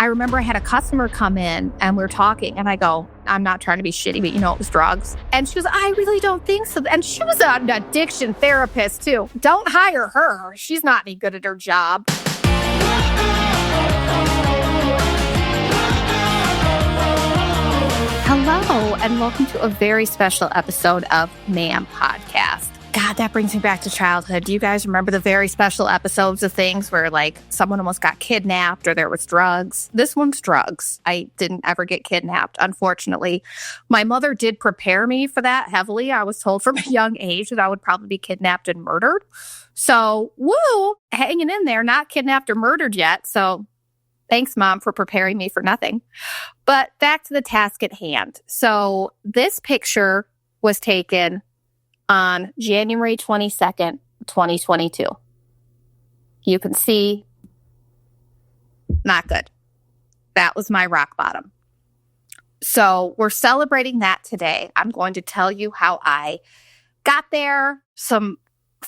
I remember I had a customer come in and we were talking and I go, I'm not trying to be shitty, but it was drugs. And she goes, I really don't think so. And she was an addiction therapist too. Don't hire her. She's not any good at her job. Hello, and welcome to a very special episode of Ma'am Podcast. God, that brings me back to childhood. Do you guys remember the very special episodes of things where someone almost got kidnapped or there was drugs? This one's drugs. I didn't ever get kidnapped, unfortunately. My mother did prepare me for that heavily. I was told from a young age that I would probably be kidnapped and murdered. So, woo, hanging in there, not kidnapped or murdered yet. So thanks, Mom, for preparing me for nothing. But back to the task at hand. So this picture was taken on January 22nd, 2022. You can see, not good. That was my rock bottom. So we're celebrating that today. I'm going to tell you how I got there, some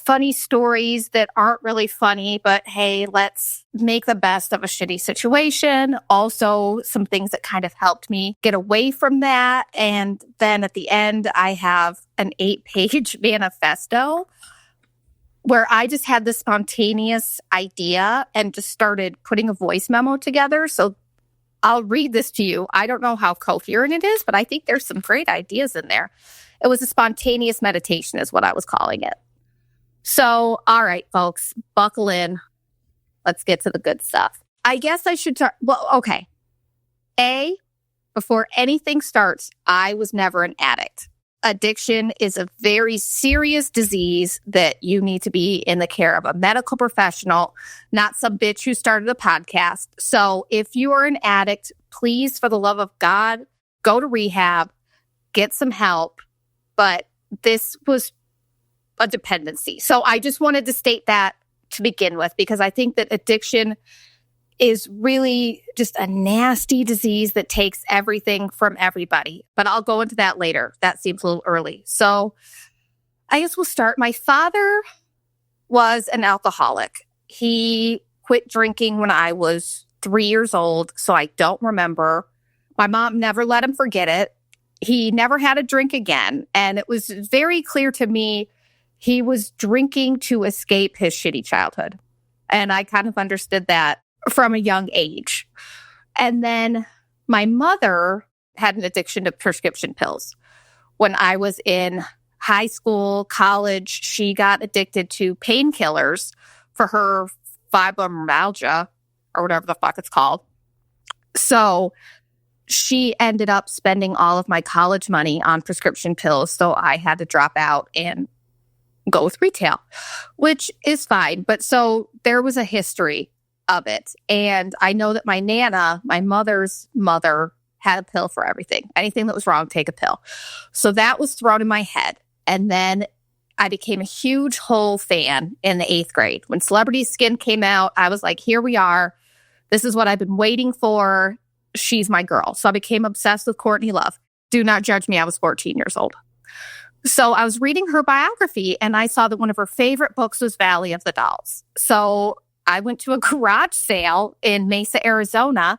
funny stories that aren't really funny, but hey, let's make the best of a shitty situation. Also, some things that kind of helped me get away from that. And then at the end, I have an 8-page manifesto where I just had this spontaneous idea and just started putting a voice memo together. So I'll read this to you. I don't know how coherent it is, but I think there's some great ideas in there. It was a spontaneous meditation is what I was calling it. So, all right, folks, buckle in. Let's get to the good stuff. I guess I should start. Well, okay. Before anything starts, I was never an addict. Addiction is a very serious disease that you need to be in the care of a medical professional, not some bitch who started a podcast. So if you are an addict, please, for the love of God, go to rehab, get some help. But this was a dependency. So I just wanted to state that to begin with, because I think that addiction is really just a nasty disease that takes everything from everybody. But I'll go into that later. That seems a little early. So I guess we'll start. My father was an alcoholic. He quit drinking when I was 3 years old, so I don't remember. My mom never let him forget it. He never had a drink again. And it was very clear to me he was drinking to escape his shitty childhood. And I kind of understood that from a young age. And then my mother had an addiction to prescription pills. When I was in high school, college, she got addicted to painkillers for her fibromyalgia or whatever the fuck it's called. So she ended up spending all of my college money on prescription pills. So I had to drop out and go with retail, which is fine. But so there was a history of it. And I know that my Nana, my mother's mother, had a pill for everything. Anything that was wrong, take a pill. So that was thrown in my head. And then I became a huge Hole fan in the 8th grade. When Celebrity Skin came out, I was like, here we are. This is what I've been waiting for. She's my girl. So I became obsessed with Courtney Love. Do not judge me. I was 14 years old. So I was reading her biography and I saw that one of her favorite books was Valley of the Dolls. So I went to a garage sale in Mesa, Arizona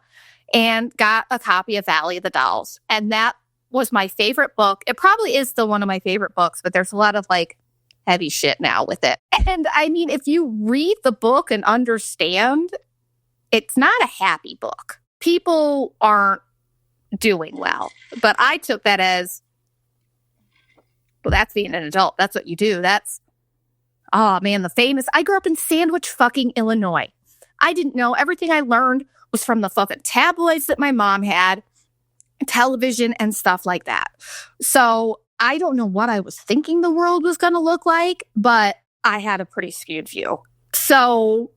and got a copy of Valley of the Dolls. And that was my favorite book. It probably is still one of my favorite books, but there's a lot of heavy shit now with it. And I mean, if you read the book and understand, it's not a happy book. People aren't doing well. But I took that as, well, that's being an adult. That's what you do. Oh man, I grew up in Sandwich fucking Illinois. I didn't know. Everything I learned was from the fucking tabloids that my mom had, television and stuff like that. So I don't know what I was thinking the world was going to look like, but I had a pretty skewed view. So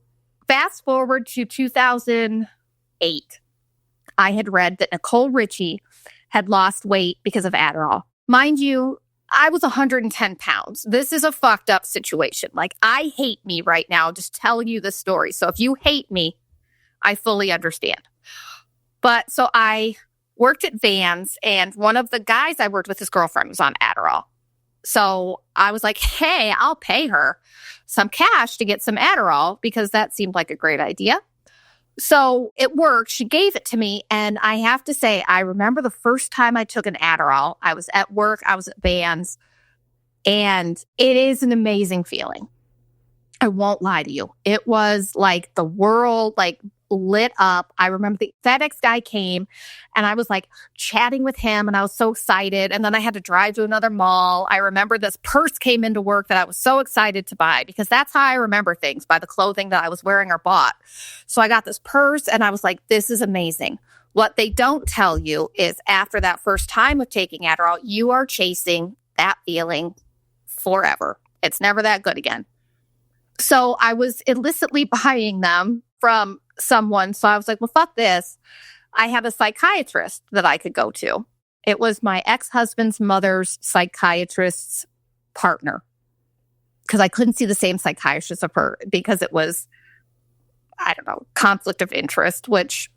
fast forward to 2008. I had read that Nicole Richie had lost weight because of Adderall. Mind you, I was 110 pounds. This is a fucked up situation. I hate me right now just telling you this story. So if you hate me, I fully understand. But so I worked at Vans, and one of the guys I worked with, his girlfriend was on Adderall. So I was like, hey, I'll pay her some cash to get some Adderall because that seemed like a great idea. So it worked. She gave it to me. And I have to say, I remember the first time I took an Adderall. I was at work, I was at bands, and it is an amazing feeling. I won't lie to you. It was like the world lit up. I remember the FedEx guy came and I was like chatting with him and I was so excited. And then I had to drive to another mall. I remember this purse came into work that I was so excited to buy because that's how I remember things, by the clothing that I was wearing or bought. So I got this purse and I was like, this is amazing. What they don't tell you is after that first time of taking Adderall, you are chasing that feeling forever. It's never that good again. So I was illicitly buying them from someone. So I was like, well, fuck this. I have a psychiatrist that I could go to. It was my ex-husband's mother's psychiatrist's partner, because I couldn't see the same psychiatrist of her because it was, I don't know, conflict of interest, which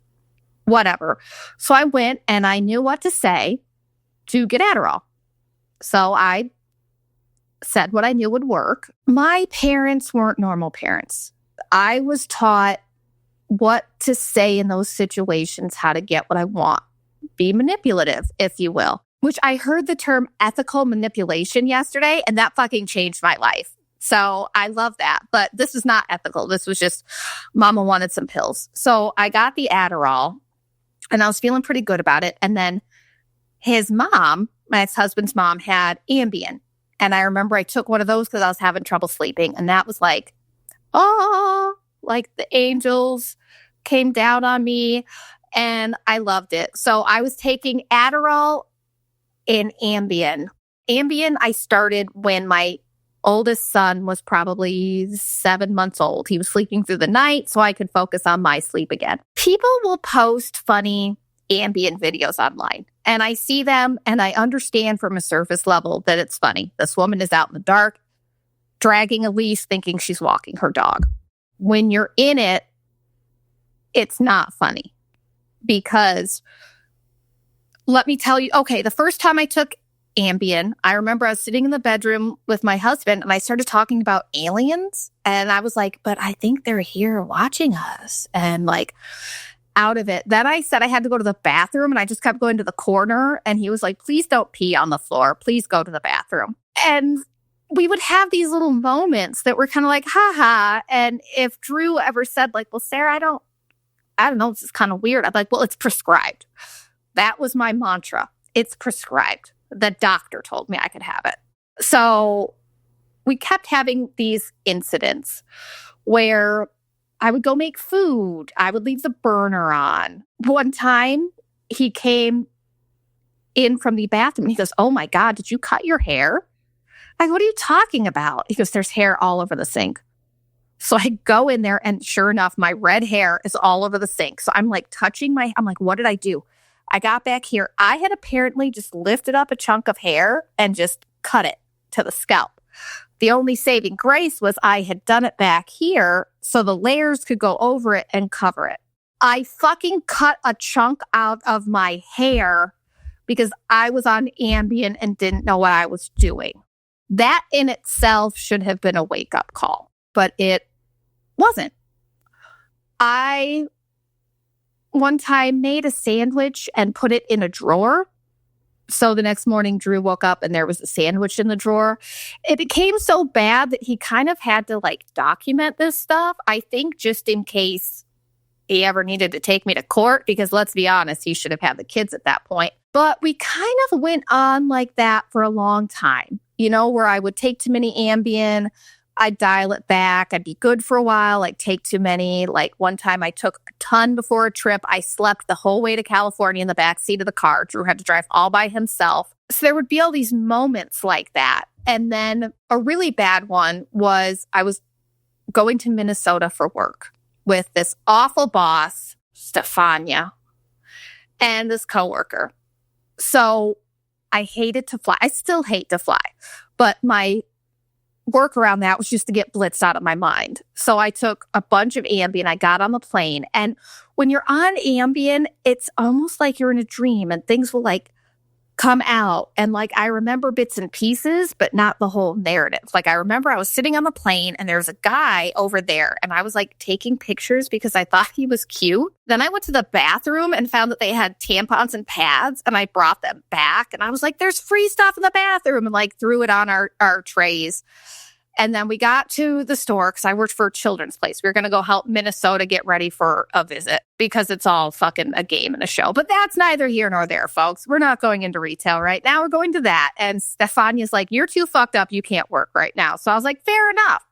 whatever. So I went and I knew what to say to get Adderall. So I said what I knew would work. My parents weren't normal parents. I was taught what to say in those situations, how to get what I want. Be manipulative, if you will, which I heard the term ethical manipulation yesterday, and that fucking changed my life. So I love that. But this was not ethical. This was just mama wanted some pills. So I got the Adderall and I was feeling pretty good about it. And then his mom, my ex-husband's mom, had Ambien. And I remember I took one of those because I was having trouble sleeping. And that was like, oh, like the angels came down on me. And I loved it. So I was taking Adderall and Ambien. Ambien I started when my oldest son was probably 7 months old. He was sleeping through the night so I could focus on my sleep again. People will post funny Ambien videos online. And I see them and I understand from a surface level that it's funny. This woman is out in the dark, dragging a leash, thinking she's walking her dog. When you're in it, it's not funny. Because let me tell you, okay, the first time I took Ambien, I remember I was sitting in the bedroom with my husband and I started talking about aliens. And I was like, but I think they're here watching us. And like, out of it. Then I said I had to go to the bathroom and I just kept going to the corner. And he was like, please don't pee on the floor. Please go to the bathroom. And we would have these little moments that were kind of like, haha. And if Drew ever said like, well, Sarah, I don't know, this is kind of weird. I'm like, well, it's prescribed. That was my mantra. It's prescribed. The doctor told me I could have it. So we kept having these incidents where I would go make food. I would leave the burner on. One time, he came in from the bathroom and he goes, oh my God, did you cut your hair? I go, what are you talking about? He goes, there's hair all over the sink. So I go in there and sure enough, my red hair is all over the sink. So I'm like I'm like, what did I do? I got back here. I had apparently just lifted up a chunk of hair and just cut it to the scalp. The only saving grace was I had done it back here so the layers could go over it and cover it. I fucking cut a chunk out of my hair because I was on Ambien and didn't know what I was doing. That in itself should have been a wake-up call, but it wasn't. I one time made a sandwich and put it in a drawer. So the next morning, Drew woke up and there was a sandwich in the drawer. It became so bad that he kind of had to like document this stuff, I think, just in case he ever needed to take me to court, because let's be honest, he should have had the kids at that point. But we kind of went on like that for a long time, you know, where I would take too many Ambien, I'd dial it back, I'd be good for a while, I'd take too many. Like one time I took a ton before a trip. I slept the whole way to California in the back seat of the car. Drew had to drive all by himself. So there would be all these moments like that. And then a really bad one was I was going to Minnesota for work with this awful boss, Stefania, and this coworker. So I hated to fly. I still hate to fly, but my work around that was just to get blitzed out of my mind. So I took a bunch of Ambien. I got on the plane. And when you're on Ambien, it's almost like you're in a dream and things will like come out. And like, I remember bits and pieces, but not the whole narrative. Like, I remember I was sitting on the plane and there's a guy over there and I was like taking pictures because I thought he was cute. Then I went to the bathroom and found that they had tampons and pads and I brought them back. And I was like, there's free stuff in the bathroom, and like threw it on our trays. And then we got to the store because I worked for a children's place. We were going to go help Minnesota get ready for a visit because it's all fucking a game and a show. But that's neither here nor there, folks. We're not going into retail right now. We're going to that. And Stefania's like, you're too fucked up. You can't work right now. So I was like, fair enough.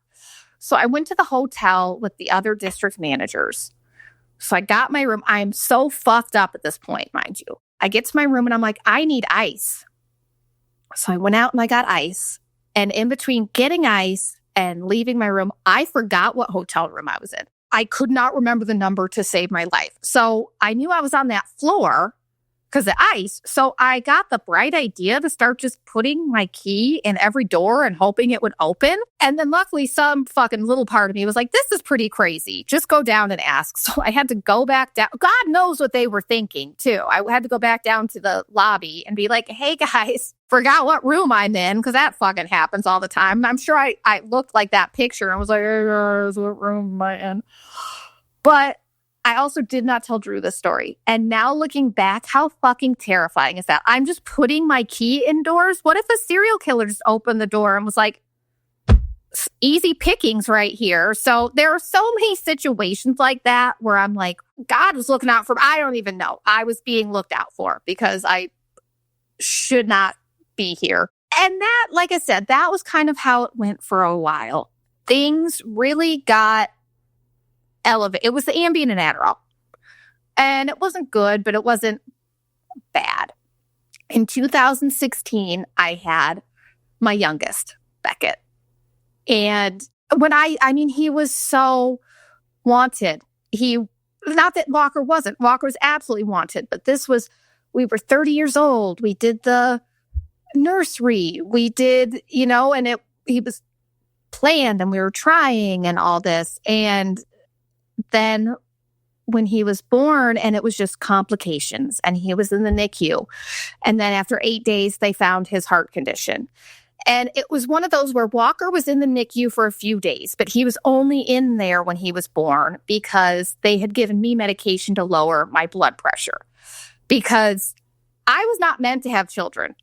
So I went to the hotel with the other district managers. So I got my room. I'm so fucked up at this point, mind you. I get to my room and I'm like, I need ice. So I went out and I got ice. And in between getting ice and leaving my room, I forgot what hotel room I was in. I could not remember the number to save my life. So I knew I was on that floor because of ice. So I got the bright idea to start just putting my key in every door and hoping it would open. And then luckily some fucking little part of me was like, this is pretty crazy. Just go down and ask. So I had to go back down. God knows what they were thinking too. I had to go back down to the lobby and be like, hey guys, forgot what room I'm in, because that fucking happens all the time. And I'm sure I looked like that picture and was like, hey guys, what room am I in? But I also did not tell Drew this story. And now looking back, how fucking terrifying is that? I'm just putting my key indoors. What if a serial killer just opened the door and was like, easy pickings right here? So there are so many situations like that where I'm like, God was looking out for me. I don't even know. I was being looked out for because I should not be here. And that, like I said, that was kind of how it went for a while. Things really got elevated. It was the Ambien and Adderall. And it wasn't good, but it wasn't bad. In 2016, I had my youngest, Beckett. And when he was so wanted. Not that Walker wasn't. Walker was absolutely wanted, but we were 30 years old. We did the nursery. We did, and he was planned and we were trying and all this. And then when he was born, and it was just complications, and he was in the NICU. And then after 8 days, they found his heart condition. And it was one of those where Walker was in the NICU for a few days, but he was only in there when he was born because they had given me medication to lower my blood pressure. Because I was not meant to have children.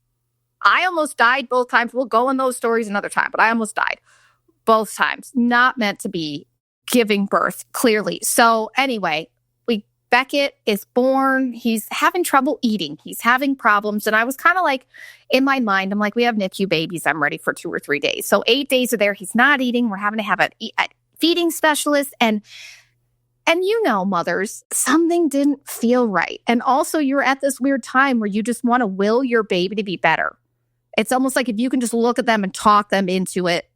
I almost died both times. We'll go in those stories another time, but I almost died both times. Not meant to be giving birth, clearly. So anyway, Beckett is born. He's having trouble eating. He's having problems. And I was kind of like, in my mind, I'm like, we have NICU babies. I'm ready for 2 or 3 days. So 8 days are there. He's not eating. We're having to have a feeding specialist. And mothers, something didn't feel right. And also you're at this weird time where you just want to will your baby to be better. It's almost like if you can just look at them and talk them into it,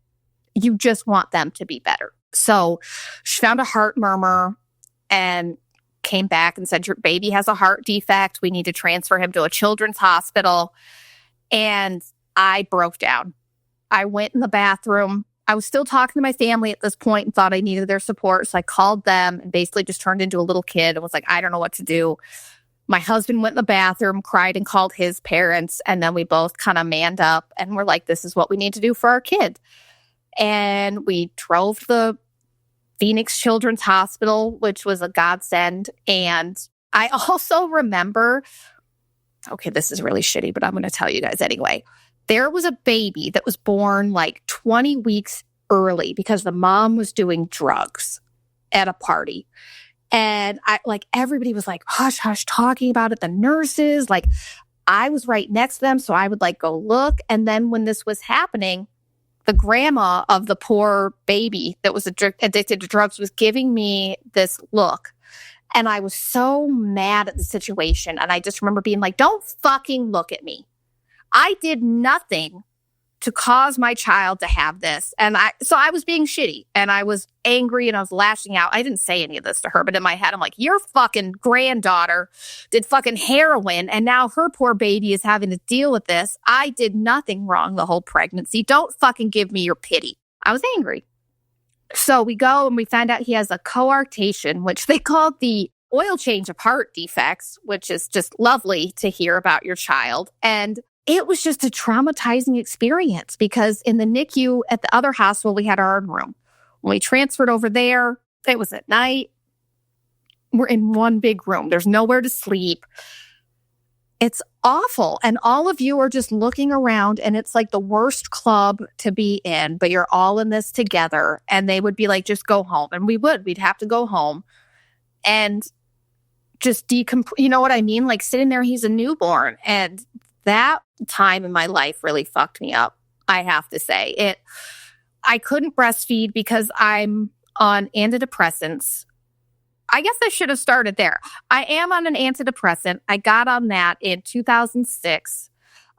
you just want them to be better. So she found a heart murmur and came back and said, your baby has a heart defect. We need to transfer him to a children's hospital. And I broke down. I went in the bathroom. I was still talking to my family at this point and thought I needed their support. So I called them and basically just turned into a little kid and was like, I don't know what to do. My husband went in the bathroom, cried, and called his parents. And then we both kind of manned up and were like, this is what we need to do for our kid. And we drove to the Phoenix Children's Hospital, which was a godsend. And I also remember, okay, this is really shitty, but I'm going to tell you guys anyway. There was a baby that was born like 20 weeks early because the mom was doing drugs at a party. And everybody was like, hush, hush, talking about it. The nurses, I was right next to them. So I would go look. And then when this was happening, the grandma of the poor baby that was addicted to drugs was giving me this look. And I was so mad at the situation. And I just remember being like, don't fucking look at me. I did nothing to cause my child to have this. And so I was being shitty and I was angry and I was lashing out. I didn't say any of this to her, but in my head, I'm like, your fucking granddaughter did fucking heroin and now her poor baby is having to deal with this. I did nothing wrong the whole pregnancy. Don't fucking give me your pity. I was angry. So we go and we find out he has a coarctation, which they called the oil change of heart defects, which is just lovely to hear about your child. And it was just a traumatizing experience because in the NICU at the other hospital, we had our own room. When we transferred over there, it was at night. We're in one big room. There's nowhere to sleep. It's awful. And all of you are just looking around and it's like the worst club to be in, but you're all in this together. And they would be like, just go home. And we'd have to go home and just you know what I mean? Like sitting there, he's a newborn. And that time in my life really fucked me up. I have to say I couldn't breastfeed because I'm on antidepressants. I guess I should have started there. I am on an antidepressant. I got on that in 2006.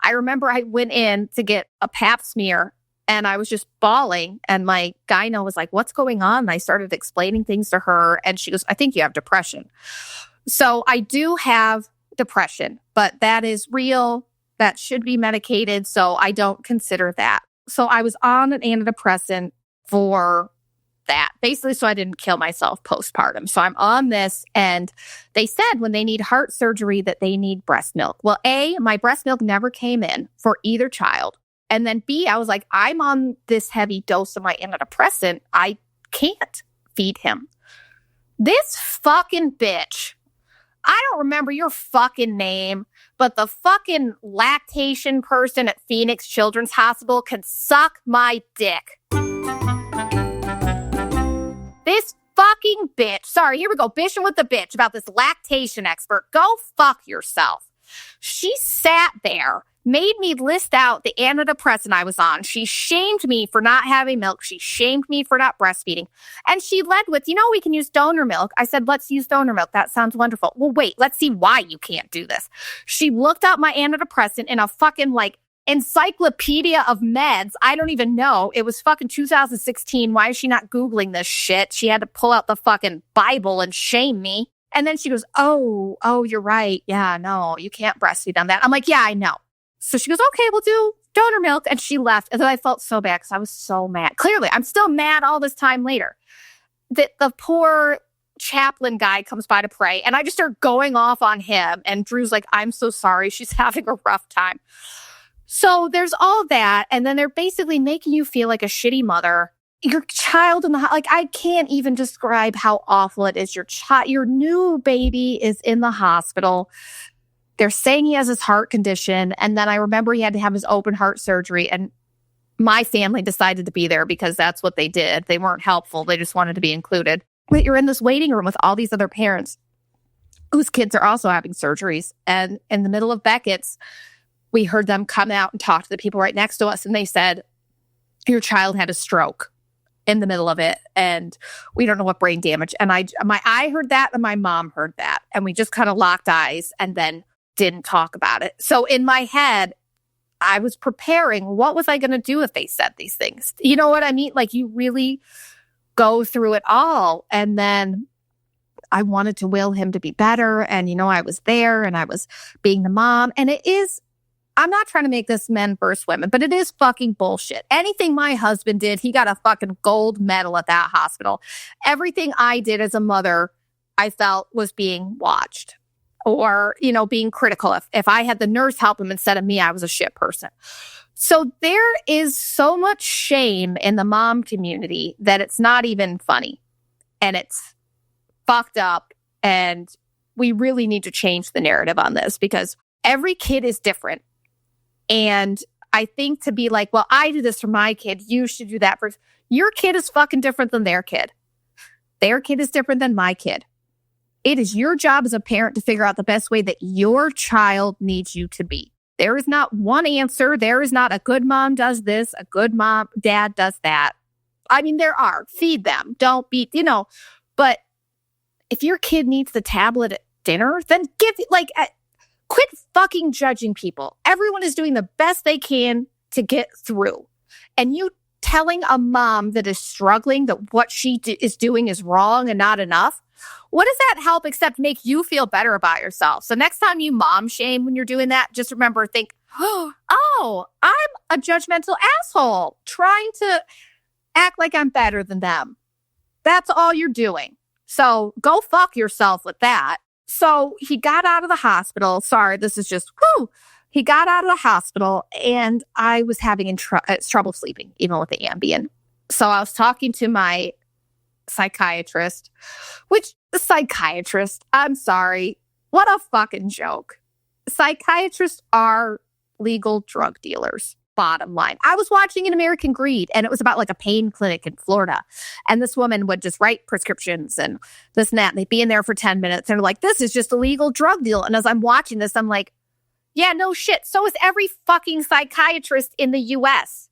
I remember I went in to get a pap smear and I was just bawling. And my gyno was like, what's going on? And I started explaining things to her. And she goes, I think you have depression. So I do have depression, but that is real. That should be medicated. So I don't consider that. So I was on an antidepressant for that, basically, so I didn't kill myself postpartum. So I'm on this, and they said when they need heart surgery that they need breast milk. Well, A, my breast milk never came in for either child. And then B, I was like, I'm on this heavy dose of my antidepressant. I can't feed him. This fucking bitch, I don't remember your fucking name, but the fucking lactation person at Phoenix Children's Hospital can suck my dick. This fucking bitch. Sorry, here we go. Bitching with the bitch about this lactation expert. Go fuck yourself. She sat there, made me list out the antidepressant I was on. She shamed me for not having milk. She shamed me for not breastfeeding. And she led with, we can use donor milk. I said, let's use donor milk. That sounds wonderful. Well, wait, let's see why you can't do this. She looked up my antidepressant in a fucking encyclopedia of meds. I don't even know. It was fucking 2016. Why is she not Googling this shit? She had to pull out the fucking Bible and shame me. And then she goes, oh, you're right. Yeah, no, you can't breastfeed on that. I'm like, yeah, I know. So she goes, okay, we'll do donor milk. And she left. And then I felt so bad because I was so mad. Clearly, I'm still mad all this time later. The poor chaplain guy comes by to pray. And I just start going off on him. And Drew's like, I'm so sorry. She's having a rough time. So there's all that. And then they're basically making you feel like a shitty mother. Your child in the I can't even describe how awful it is. Your new baby is in the hospital. They're saying he has his heart condition. And then I remember he had to have his open heart surgery. And my family decided to be there because that's what they did. They weren't helpful. They just wanted to be included. But you're in this waiting room with all these other parents whose kids are also having surgeries. And in the middle of Beckett's, we heard them come out and talk to the people right next to us. And they said, your child had a stroke in the middle of it. And we don't know what brain damage. And I heard that and my mom heard that. And we just kind of locked eyes and then didn't talk about it. So in my head, I was preparing. What was I going to do if they said these things? You know what I mean? You really go through it all. And then I wanted to will him to be better. And, I was there and I was being the mom. And I'm not trying to make this men versus women, but it is fucking bullshit. Anything my husband did, he got a fucking gold medal at that hospital. Everything I did as a mother, I felt was being watched or, being critical. If I had the nurse help him instead of me, I was a shit person. So there is so much shame in the mom community that it's not even funny and it's fucked up. And we really need to change the narrative on this because every kid is different. And I think to be like, well, I do this for my kid. You should do that for your kid is fucking different than their kid. Their kid is different than my kid. It is your job as a parent to figure out the best way that your child needs you to be. There is not one answer. There is not a good mom does this, a good dad does that. I mean, there are. Feed them. Don't beat, But if your kid needs the tablet at dinner, then quit fucking judging people. Everyone is doing the best they can to get through. And you telling a mom that is struggling that what she is doing is wrong and not enough, what does that help except make you feel better about yourself? So next time you mom shame when you're doing that, just think, oh, I'm a judgmental asshole trying to act like I'm better than them. That's all you're doing. So go fuck yourself with that. So he got out of the hospital. Sorry, this is just, whoo. He got out of the hospital and I was having trouble sleeping, even with the Ambien. So I was talking to my psychiatrist, I'm sorry, what a fucking joke. Psychiatrists are legal drug dealers. Bottom line. I was watching An American Greed and it was about like a pain clinic in Florida. And this woman would just write prescriptions and this and that. And they'd be in there for 10 minutes. And they're like, this is just a legal drug deal. And as I'm watching this, I'm like, yeah, no shit. So is every fucking psychiatrist in the US.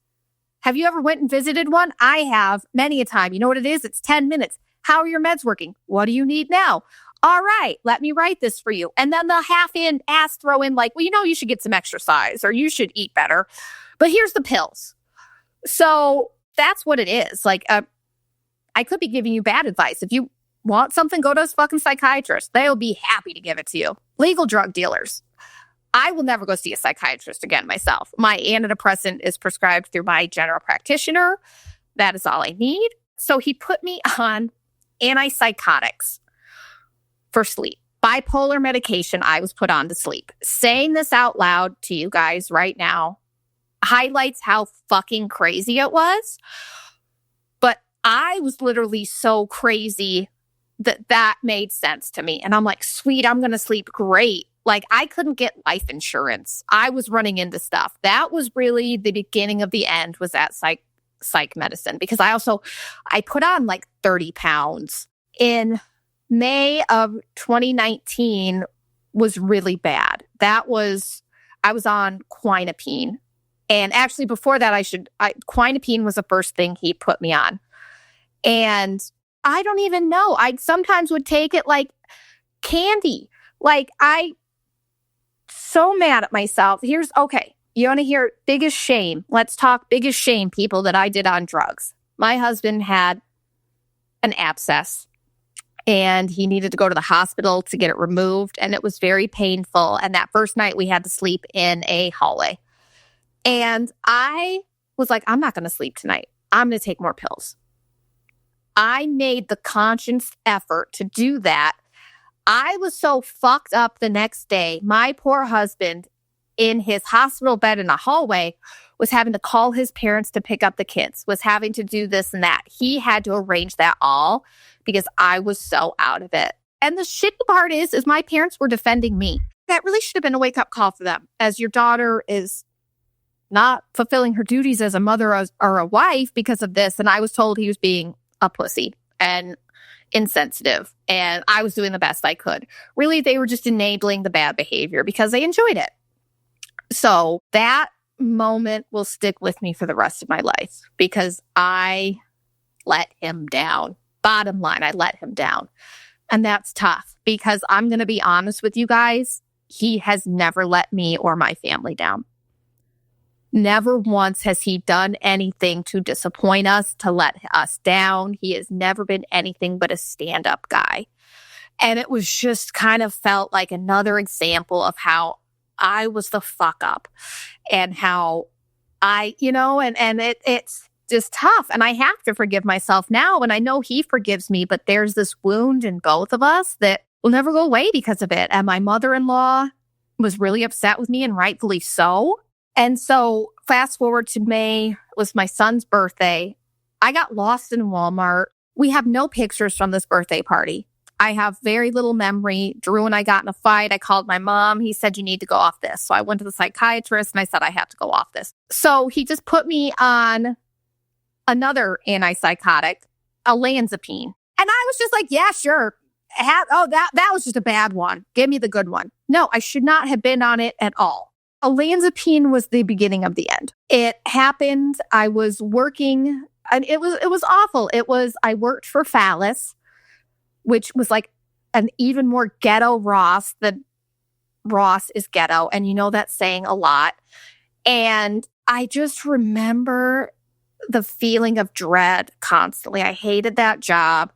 Have you ever went and visited one? I have many a time. You know what it is? It's 10 minutes. How are your meds working? What do you need now? All right, let me write this for you. And then they'll half-ass throw in like, well, you should get some exercise or you should eat better. But here's the pills. So that's what it is. Like, I could be giving you bad advice. If you want something, go to a fucking psychiatrist. They'll be happy to give it to you. Legal drug dealers. I will never go see a psychiatrist again myself. My antidepressant is prescribed through my general practitioner. That is all I need. So he put me on antipsychotics for sleep. Bipolar medication I was put on to sleep. Saying this out loud to you guys right now highlights how fucking crazy it was. But I was literally so crazy that made sense to me. And I'm like, sweet, I'm going to sleep great. Like, I couldn't get life insurance. I was running into stuff. That was really the beginning of the end, was that psych medicine. Because I put on like 30 pounds. In May of 2019 was really bad. I was on quinapine. And actually before that, quinapine was the first thing he put me on. And I don't even know. I sometimes would take it like candy. Like, so mad at myself. You want to hear biggest shame? Let's talk biggest shame, people, that I did on drugs. My husband had an abscess and he needed to go to the hospital to get it removed. And it was very painful. And that first night we had to sleep in a hallway. And I was like, I'm not going to sleep tonight. I'm going to take more pills. I made the conscious effort to do that. I was so fucked up the next day. My poor husband, in his hospital bed in a hallway, was having to call his parents to pick up the kids, was having to do this and that. He had to arrange that all because I was so out of it. And the shitty part is my parents were defending me. That really should have been a wake-up call for them, as your daughter is not fulfilling her duties as a mother or a wife because of this. And I was told he was being a pussy and insensitive. And I was doing the best I could. Really, they were just enabling the bad behavior because they enjoyed it. So that moment will stick with me for the rest of my life because I let him down. Bottom line, I let him down. And that's tough because I'm going to be honest with you guys. He has never let me or my family down. Never once has he done anything to disappoint us, to let us down. He has never been anything but a stand-up guy. And it was just kind of felt like another example of how I was the fuck up and how it's just tough. And I have to forgive myself now. And I know he forgives me, but there's this wound in both of us that will never go away because of it. And my mother-in-law was really upset with me, and rightfully so. And so fast forward to May, it was my son's birthday. I got lost in Walmart. We have no pictures from this birthday party. I have very little memory. Drew and I got in a fight. I called my mom. He said, you need to go off this. So I went to the psychiatrist and I said, I have to go off this. So he just put me on another antipsychotic, olanzapine. And I was just like, yeah, sure. That was just a bad one. Give me the good one. No, I should not have been on it at all. Olanzapine was the beginning of the end. It happened. I was working, and it was awful. I worked for Phallus, which was like an even more ghetto Ross than Ross is ghetto. And you know that's saying a lot. And I just remember the feeling of dread constantly. I hated that job.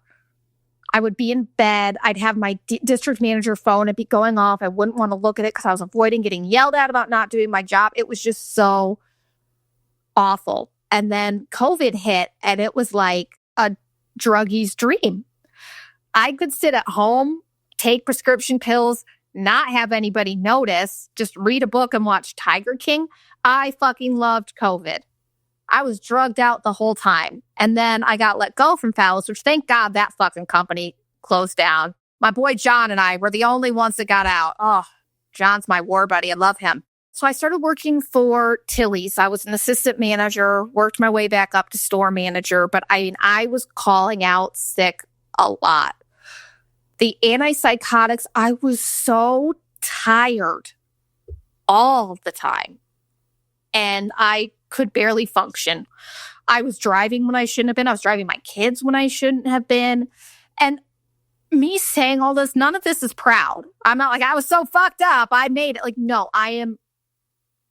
I would be in bed. I'd have my district manager phone. It'd be going off. I wouldn't want to look at it because I was avoiding getting yelled at about not doing my job. It was just so awful. And then COVID hit, and it was like a druggie's dream. I could sit at home, take prescription pills, not have anybody notice, just read a book and watch Tiger King. I fucking loved COVID. I was drugged out the whole time. And then I got let go from Phallus, which thank God that fucking company closed down. My boy John and I were the only ones that got out. Oh, John's my war buddy. I love him. So I started working for Tilly's. I was an assistant manager, worked my way back up to store manager. But I was calling out sick a lot. The antipsychotics, I was so tired all the time. And I could barely function. I was driving when I shouldn't have been. I was driving my kids when I shouldn't have been. And me saying all this, none of this is proud. I'm not like, I was so fucked up, I made it. Like, no, I am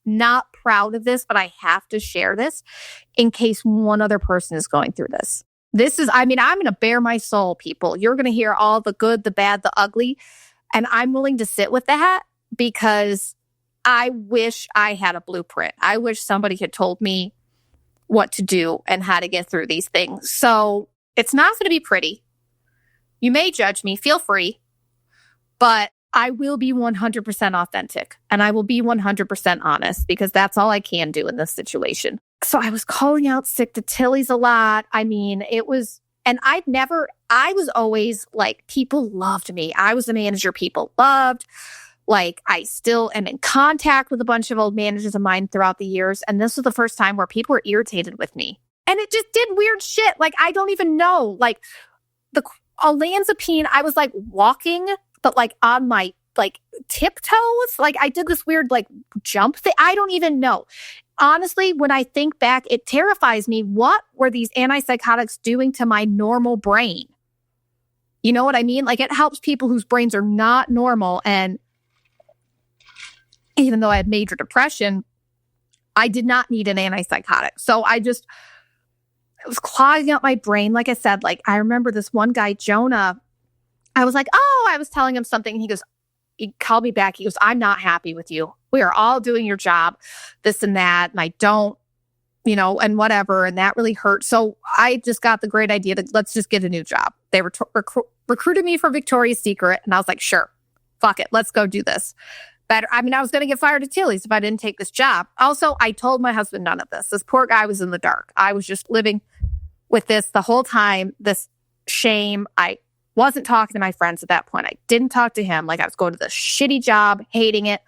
not proud of this, but I have to share this in case one other person is going through this. I'm going to bare my soul, people. You're going to hear all the good, the bad, the ugly. And I'm willing to sit with that because I wish I had a blueprint. I wish somebody had told me what to do and how to get through these things. So it's not going to be pretty. You may judge me, feel free, but I will be 100% authentic and I will be 100% honest because that's all I can do in this situation. So I was calling out sick to Tilly's a lot. I was always like, people loved me. I was a manager people loved. Like, I still am in contact with a bunch of old managers of mine throughout the years. And this was the first time where people were irritated with me. And it just did weird shit. Like, I don't even know. Like, the olanzapine, I was like walking, but like on my like tiptoes. Like, I did this weird like jump thing. I don't even know. Honestly, when I think back, it terrifies me. What were these antipsychotics doing to my normal brain? You know what I mean? Like, it helps people whose brains are not normal. And even though I had major depression, I did not need an antipsychotic. So it was clogging up my brain. Like I said, like, I remember this one guy, Jonah, I was like, oh, I was telling him something. And he called me back. He goes, I'm not happy with you. We are all doing your job, this and that. And I don't, and whatever. And that really hurt. So I just got the great idea that let's just get a new job. They recruited me for Victoria's Secret. And I was like, sure, fuck it. Let's go do this. Better. I was going to get fired at Tilly's if I didn't take this job. Also, I told my husband none of this. This poor guy was in the dark. I was just living with this the whole time, this shame. I wasn't talking to my friends at that point. I didn't talk to him. Like, I was going to this shitty job, hating it,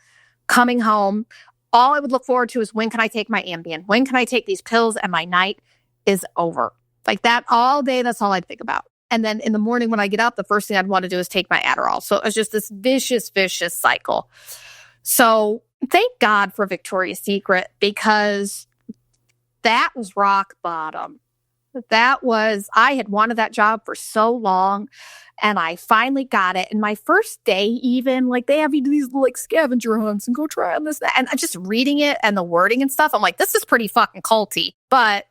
coming home. All I would look forward to is, when can I take my Ambien? When can I take these pills? And my night is over. Like that all day, that's all I'd think about. And then in the morning when I get up, the first thing I'd want to do is take my Adderall. So it was just this vicious, vicious cycle. So thank God for Victoria's Secret, because that was rock bottom. I had wanted that job for so long, and I finally got it. And my first day, even, like, they have you do these like scavenger hunts and go try on this, that. And I'm just reading it and the wording and stuff. I'm like, this is pretty fucking culty, but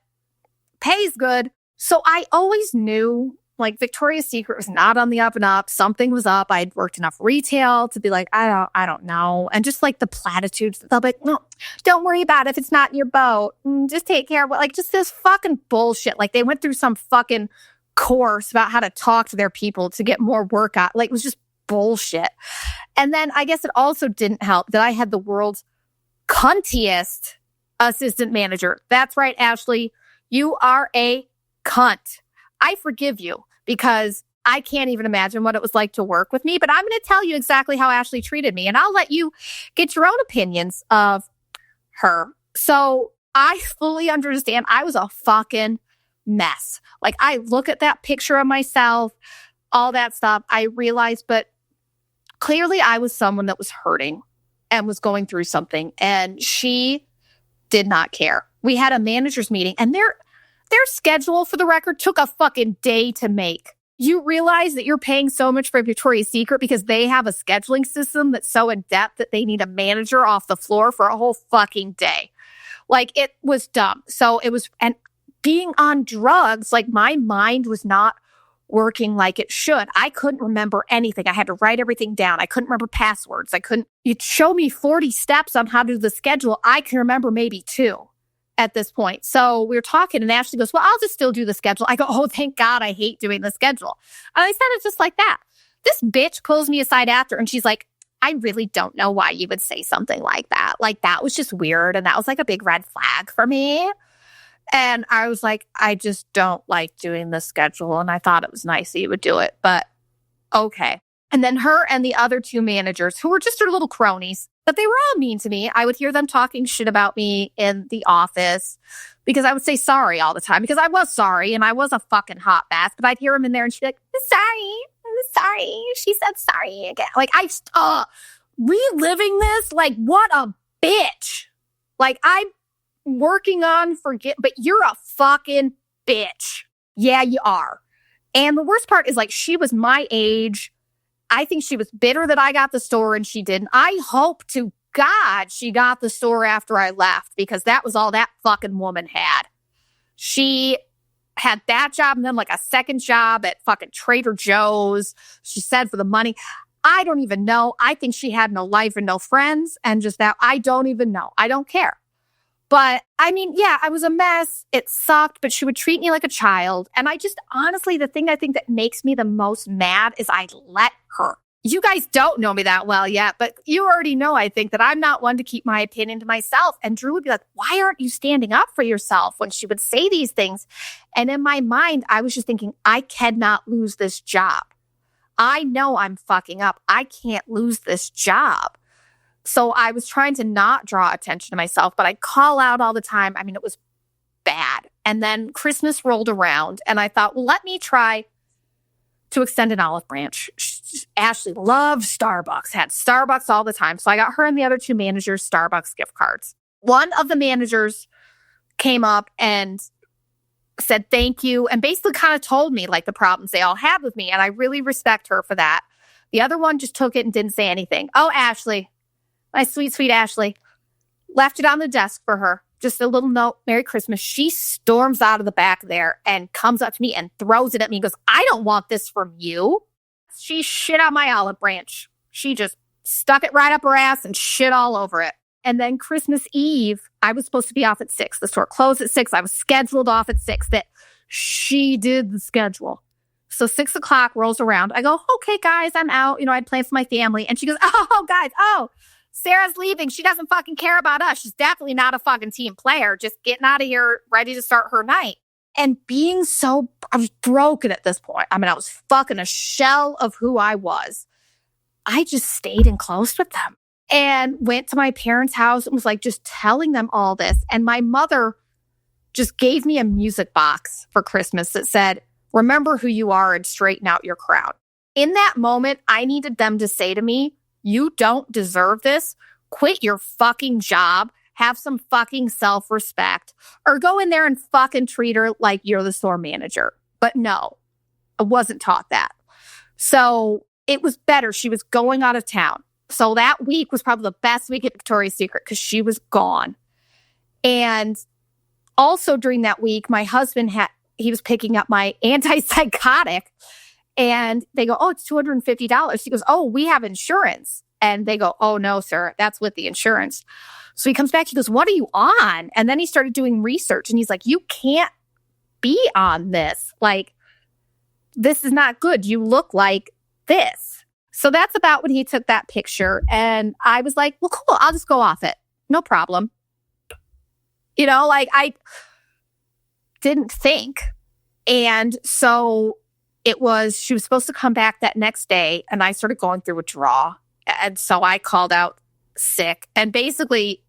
pays good. So I always knew, like, Victoria's Secret was not on the up and up. Something was up. I'd worked enough retail to be like, I don't know. And just like the platitudes, they'll be like, no, don't worry about it if it's not in your boat. Just take care of it. Like, just this fucking bullshit. Like, they went through some fucking course about how to talk to their people to get more work out. Like, it was just bullshit. And then I guess it also didn't help that I had the world's cuntiest assistant manager. That's right, Ashley. You are a cunt. I forgive you because I can't even imagine what it was like to work with me. But I'm going to tell you exactly how Ashley treated me, and I'll let you get your own opinions of her. So I fully understand I was a fucking mess. Like, I look at that picture of myself, all that stuff, I realized, but clearly I was someone that was hurting and was going through something, and she did not care. We had a manager's meeting, and their schedule, for the record, took a fucking day to make. You realize that you're paying so much for Victoria's Secret because they have a scheduling system that's so in depth that they need a manager off the floor for a whole fucking day. Like, it was dumb. So it was, and being on drugs, like, my mind was not working like it should. I couldn't remember anything. I had to write everything down. I couldn't remember passwords. You'd show me 40 steps on how to do the schedule. I can remember maybe 2. at this point. So we were talking and Ashley goes, well, I'll just still do the schedule. I go, oh, thank God I hate doing the schedule. And I said it just like that. This bitch pulls me aside after and she's like, I really don't know why you would say something like that. Like, that was just weird. And that was like a big red flag for me. And I was like, I just don't like doing the schedule. And I thought it was nice that you would do it, but okay. And then her and the other two managers, who were just her little cronies, but they were all mean to me. I would hear them talking shit about me in the office because I would say sorry all the time because I was sorry and I was a fucking hot mess. But I'd hear them in there and she'd be like, sorry. She said sorry again. Like, reliving this, like, what a bitch. Like, I'm working on but you're a fucking bitch. Yeah, you are. And the worst part is, like, she was my age. I think she was bitter that I got the store and she didn't. I hope to God she got the store after I left because that was all that fucking woman had. She had that job and then like a second job at fucking Trader Joe's. She said for the money. I don't even know. I think she had no life and no friends and just that. I don't even know. I don't care. But I mean, yeah, I was a mess. It sucked, but she would treat me like a child. And I just, honestly, the thing I think that makes me the most mad is I let her. You guys don't know me that well yet, but you already know, I think, that I'm not one to keep my opinion to myself. And Drew would be like, why aren't you standing up for yourself when she would say these things? And in my mind, I was just thinking, I cannot lose this job. I know I'm fucking up. I can't lose this job. So I was trying to not draw attention to myself, but I call out all the time. I mean, it was bad. And then Christmas rolled around and I thought, well, let me try to extend an olive branch. Ashley loved Starbucks, had Starbucks all the time. So I got her and the other two managers Starbucks gift cards. One of the managers came up and said thank you and basically kind of told me like the problems they all had with me. And I really respect her for that. The other one just took it and didn't say anything. Oh, Ashley. My sweet, sweet Ashley, left it on the desk for her. Just a little note, Merry Christmas. She storms out of the back there and comes up to me and throws it at me and goes, I don't want this from you. She shit on my olive branch. She just stuck it right up her ass and shit all over it. And then Christmas Eve, I was supposed to be off at 6. The store closed at 6. I was scheduled off at 6. That she did the schedule. So 6 o'clock rolls around. I go, okay, guys, I'm out. You know, I'd planned for my family. And she goes, oh, guys, Sarah's leaving. She doesn't fucking care about us. She's definitely not a fucking team player. Just getting out of here, ready to start her night. And I was broken at this point. I mean, I was fucking a shell of who I was. I just stayed and closed with them and went to my parents' house and was like just telling them all this. And my mother just gave me a music box for Christmas that said, remember who you are and straighten out your crown. In that moment, I needed them to say to me, you don't deserve this. Quit your fucking job. Have some fucking self-respect. Or go in there and fucking treat her like you're the store manager. But no, I wasn't taught that. So it was better. She was going out of town. So that week was probably the best week at Victoria's Secret because she was gone. And also during that week, my husband he was picking up my antipsychotic. And they go, oh, it's $250. He goes, oh, we have insurance. And they go, oh, no, sir, that's with the insurance. So he comes back. He goes, what are you on? And then he started doing research. And he's like, you can't be on this. Like, this is not good. You look like this. So that's about when he took that picture. And I was like, well, cool. I'll just go off it. No problem. You know, like I didn't think. And so she was supposed to come back that next day and I started going through withdrawal. And so I called out sick and basically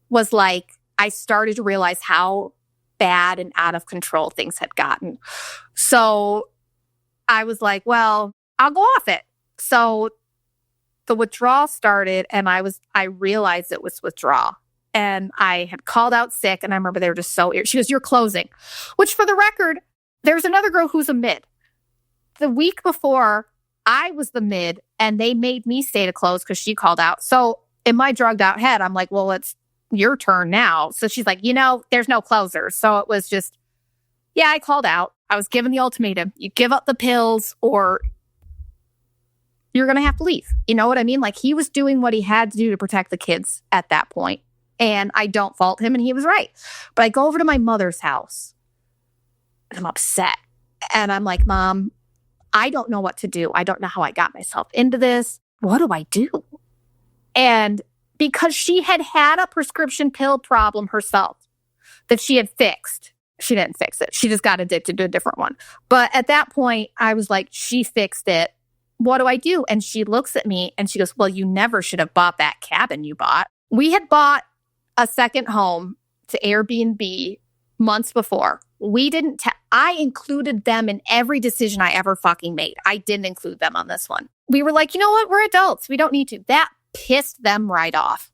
was like, I started to realize how bad and out of control things had gotten. So I was like, well, I'll go off it. So the withdrawal started and I realized it was withdrawal. And I had called out sick and I remember they were just so irritated. She goes, you're closing. Which for the record, there's another girl who's a mid. The week before, I was the mid, and they made me stay to close because she called out. So in my drugged out head, I'm like, well, it's your turn now. So she's like, there's no closers. So it was just, yeah, I called out. I was given the ultimatum. You give up the pills or you're going to have to leave. You know what I mean? Like he was doing what he had to do to protect the kids at that point. And I don't fault him, and he was right. But I go over to my mother's house, and I'm upset. And I'm like, Mom, I don't know what to do. I don't know how I got myself into this. What do I do? And because she had had a prescription pill problem herself that she had fixed, she didn't fix it. She just got addicted to a different one. But at that point, I was like, she fixed it. What do I do? And she looks at me and she goes, well, you never should have bought that cabin you bought. We had bought a second home to Airbnb months before. I included them in every decision I ever fucking made. I didn't include them on this one. We were like, you know what? We're adults. We don't need to. That pissed them right off.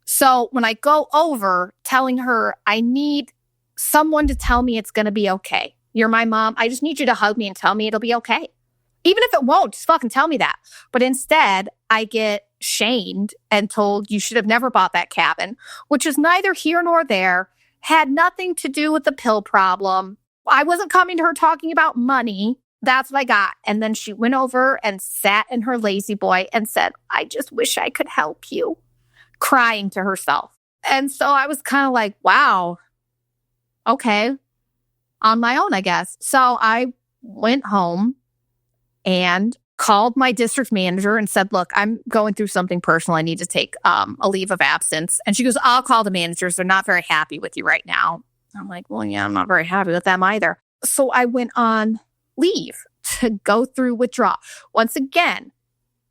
So when I go over telling her, I need someone to tell me it's going to be okay. You're my mom. I just need you to hug me and tell me it'll be okay. Even if it won't, just fucking tell me that. But instead, I get shamed and told you should have never bought that cabin, which is neither here nor there, had nothing to do with the pill problem. I wasn't coming to her talking about money. That's what I got. And then she went over and sat in her lazy boy and said, I just wish I could help you, crying to herself. And so I was kind of like, wow, okay, on my own, I guess. So I went home and called my district manager and said, look, I'm going through something personal. I need to take a leave of absence. And she goes, I'll call the managers. They're not very happy with you right now. I'm like, well, yeah, I'm not very happy with them either. So I went on leave to go through withdrawal. Once again,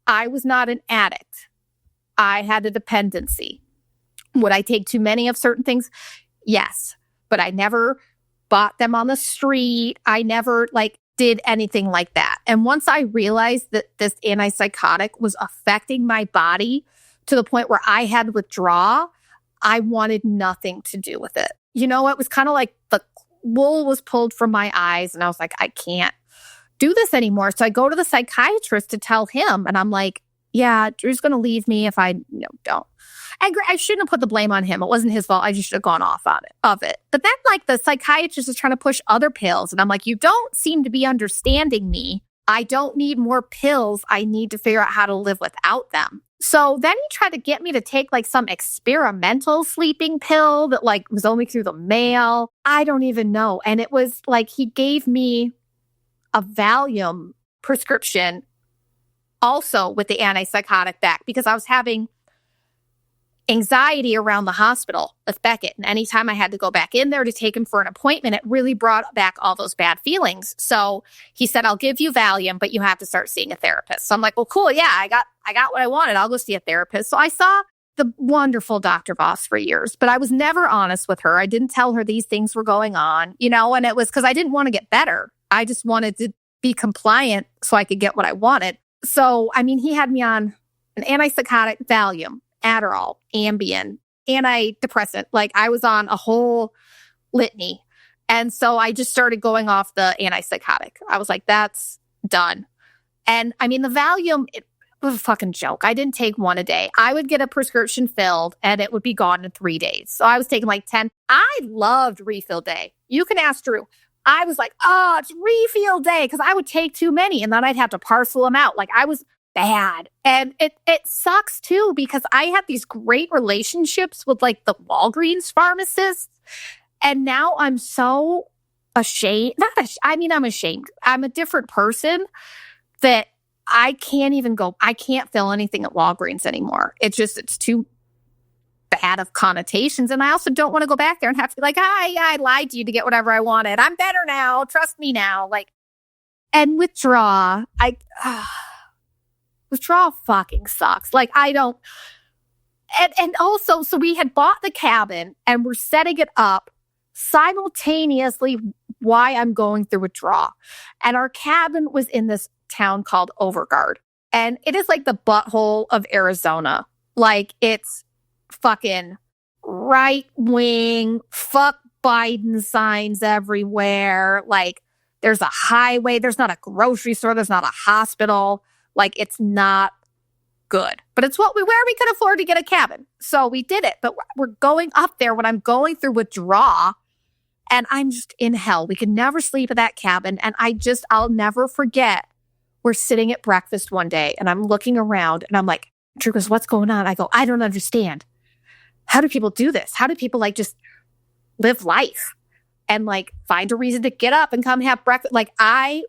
I was not an addict. I had a dependency. Would I take too many of certain things? Yes. But I never bought them on the street. I never did anything like that. And once I realized that this antipsychotic was affecting my body to the point where I had withdrawal, I wanted nothing to do with it. You know, it was kind of like the wool was pulled from my eyes and I was like, I can't do this anymore. So I go to the psychiatrist to tell him and I'm like, yeah, Drew's going to leave me if I don't. And I shouldn't have put the blame on him. It wasn't his fault. I just should have gone off on it. But then the psychiatrist is trying to push other pills. And I'm like, you don't seem to be understanding me. I don't need more pills. I need to figure out how to live without them. So then he tried to get me to take some experimental sleeping pill that was only through the mail. I don't even know. And it was he gave me a Valium prescription also with the antipsychotic back because I was having anxiety around the hospital with Beckett. And anytime I had to go back in there to take him for an appointment, it really brought back all those bad feelings. So he said, I'll give you Valium, but you have to start seeing a therapist. So I'm like, well, cool. Yeah, I got what I wanted. I'll go see a therapist. So I saw the wonderful Dr. Voss for years, but I was never honest with her. I didn't tell her these things were going on, and it was because I didn't want to get better. I just wanted to be compliant so I could get what I wanted. So, he had me on an antipsychotic, Valium, Adderall, Ambien, antidepressant. I was on a whole litany. And so I just started going off the antipsychotic. I was like, that's done. And the Valium, it was a fucking joke. I didn't take one a day. I would get a prescription filled and it would be gone in 3 days. So I was taking 10. I loved refill day. You can ask Drew. I was like, oh, it's refill day because I would take too many and then I'd have to parcel them out. I was bad. And it sucks too because I had these great relationships with the Walgreens pharmacists. And now I'm so ashamed. I'm ashamed. I'm a different person that I can't fill anything at Walgreens anymore. It's too bad of connotations. And I also don't want to go back there and have to be I lied to you to get whatever I wanted. I'm better now. Trust me now. And withdrawal, withdrawal fucking sucks. I don't. And also, so we had bought the cabin and we're setting it up simultaneously while I'm going through withdrawal. And our cabin was in this town called Overgard. And it is the butthole of Arizona. It's fucking right wing, fuck Biden signs everywhere. There's a highway. There's not a grocery store. There's not a hospital. It's not good. But it's where we could afford to get a cabin. So we did it. But we're going up there when I'm going through withdrawal. And I'm just in hell. We could never sleep at that cabin. And I'll never forget. We're sitting at breakfast one day and I'm looking around and I'm like, Drew goes, what's going on? I go, I don't understand. how do people do this? How do people like just live life and like find a reason to get up and come have breakfast? Like I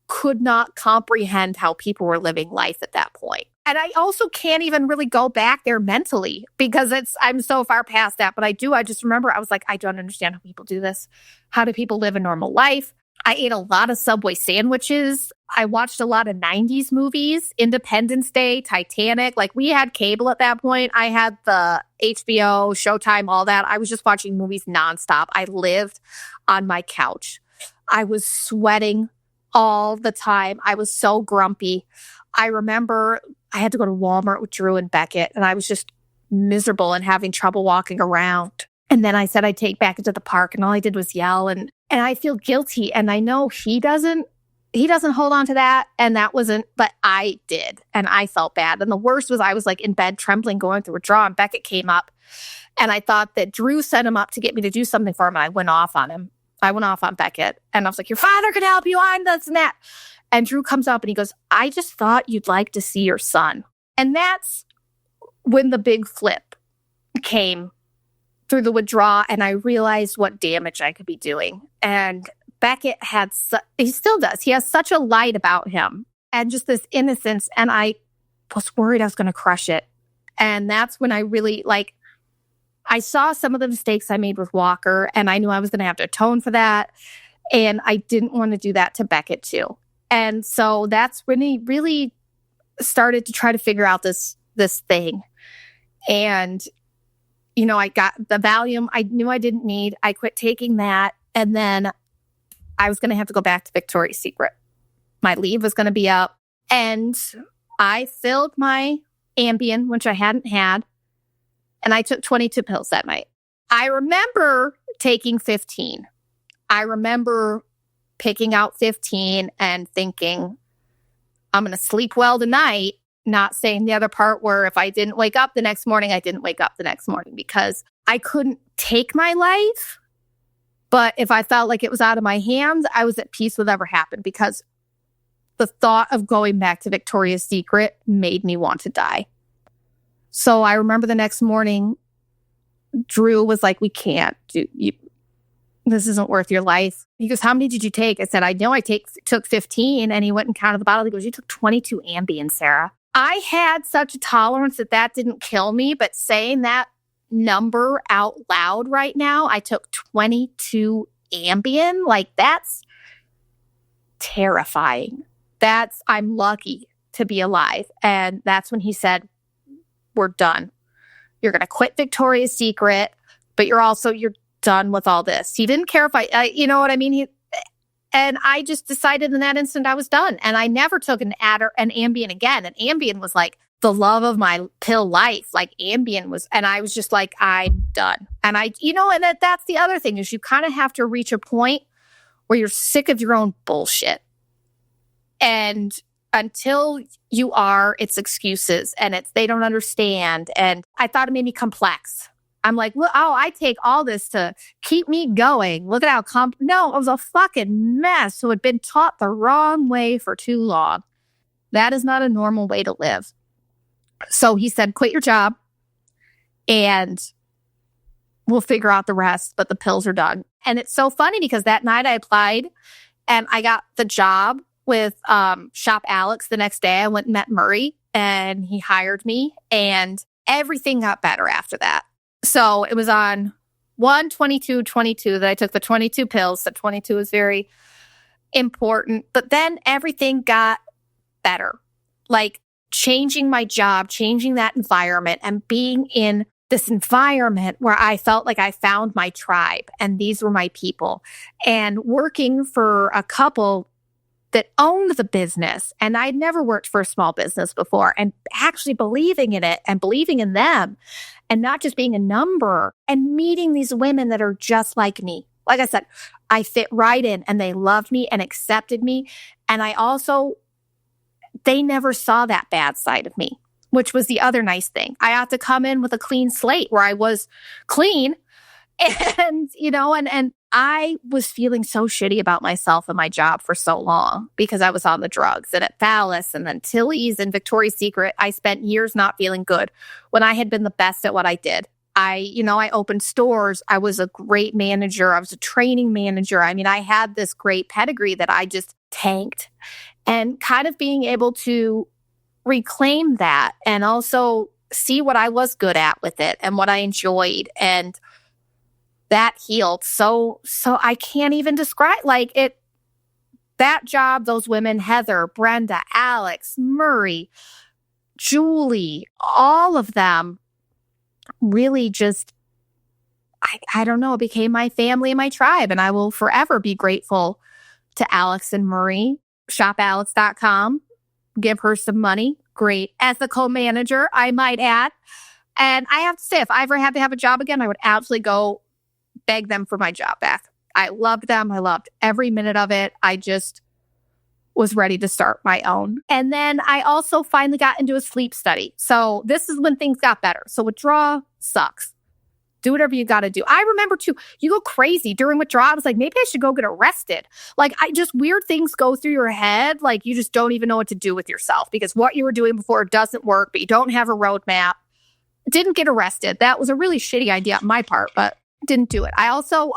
could not comprehend how people were living life at that point. And I also can't even really go back there mentally because I'm so far past that. But I just remember I was like, I don't understand how people do this. How do people live a normal life? I ate a lot of Subway sandwiches. I watched a lot of 90s movies, Independence Day, Titanic. Like we had cable at that point. I had the HBO, Showtime, all that. I was just watching movies nonstop. I lived on my couch. I was sweating all the time. I was so grumpy. I remember I had to go to Walmart with Drew and Beckett, and I was just miserable and having trouble walking around. And then I said I'd take Beckett to the park, and all I did was yell, and I feel guilty. And I know he doesn't hold on to that. And that wasn't, but I did. And I felt bad. And the worst was I was like in bed trembling, going through withdrawal, and Beckett came up. And I thought that Drew set him up to get me to do something for him. And I went off on him. I went off on Beckett. And I was like, your father could help you on this and that. And Drew comes up and he goes, I just thought you'd like to see your son. And that's when the big flip came through the withdrawal. And I realized what damage I could be doing. And Beckett he still does. He has such a light about him and just this innocence. And I was worried I was going to crush it. And that's when I really I saw some of the mistakes I made with Walker, and I knew I was going to have to atone for that. And I didn't want to do that to Beckett too. And so that's when he really started to try to figure out this thing. And, I got the Valium I knew I didn't need. I quit taking that. And then I was going to have to go back to Victoria's Secret. My leave was going to be up. And I filled my Ambien, which I hadn't had. And I took 22 pills that night. I remember taking 15. I remember picking out 15 and thinking, I'm going to sleep well tonight, not saying the other part where if I didn't wake up the next morning, I didn't wake up the next morning because I couldn't take my life. But if I felt like it was out of my hands, I was at peace with whatever happened because the thought of going back to Victoria's Secret made me want to die. So I remember the next morning, Drew was like, we can't do you. This isn't worth your life. He goes, how many did you take? I said, I know I took 15. And he went and counted the bottle. He goes, you took 22 Ambien, Sarah. I had such a tolerance that didn't kill me. But saying that number out loud right now, I took 22 Ambien. Like, that's terrifying. I'm lucky to be alive. And that's when he said, we're done. You're going to quit Victoria's Secret, but you're done with all this. He didn't care if you know what I mean? And I just decided in that instant I was done. And I never took an Ambien again. And Ambien was like the love of my pill life. Like Ambien was, and I was just like, I'm done. And and that's the other thing is you kind of have to reach a point where you're sick of your own bullshit. And until you are, it's excuses and they don't understand. And I thought it made me complex. I'm like, I take all this to keep me going. Look at how no, it was a fucking mess who had been taught the wrong way for too long. That is not a normal way to live. So he said, quit your job and we'll figure out the rest, but the pills are done. And it's so funny because that night I applied and I got the job with Shop Alex the next day. I went and met Murray and he hired me and everything got better after that. So it was on 1/22/22 that I took the 22 pills. That 22 is very important. But then everything got better. Like changing my job, changing that environment and being in this environment where I felt like I found my tribe and these were my people. And working for a couple that owned the business. And I'd never worked for a small business before and actually believing in it and believing in them and not just being a number and meeting these women that are just like me. Like I said, I fit right in and they loved me and accepted me. And they never saw that bad side of me, which was the other nice thing. I had to come in with a clean slate where I was clean and, and I was feeling so shitty about myself and my job for so long because I was on the drugs and at Phallus and then Tilly's and Victoria's Secret. I spent years not feeling good when I had been the best at what I did. I opened stores. I was a great manager. I was a training manager. I mean, I had this great pedigree that I just tanked. And kind of being able to reclaim that and also see what I was good at with it and what I enjoyed. And that healed. So I can't even describe that job, those women, Heather, Brenda, Alex, Murray, Julie, all of them really just, I don't know, became my family and my tribe. And I will forever be grateful to Alex and Murray. ShopAlex.com. Give her some money. Great ethical manager, I might add. And I have to say, if I ever had to have a job again, I would absolutely go beg them for my job back. I loved them. I loved every minute of it. I just was ready to start my own. And then I also finally got into a sleep study. So this is when things got better. So withdrawal sucks. Do whatever you got to do. I remember too, you go crazy during withdrawal. I was like, maybe I should go get arrested. Weird things go through your head. Like you just don't even know what to do with yourself because what you were doing before doesn't work, but you don't have a roadmap. Didn't get arrested. That was a really shitty idea on my part, but didn't do it. I also,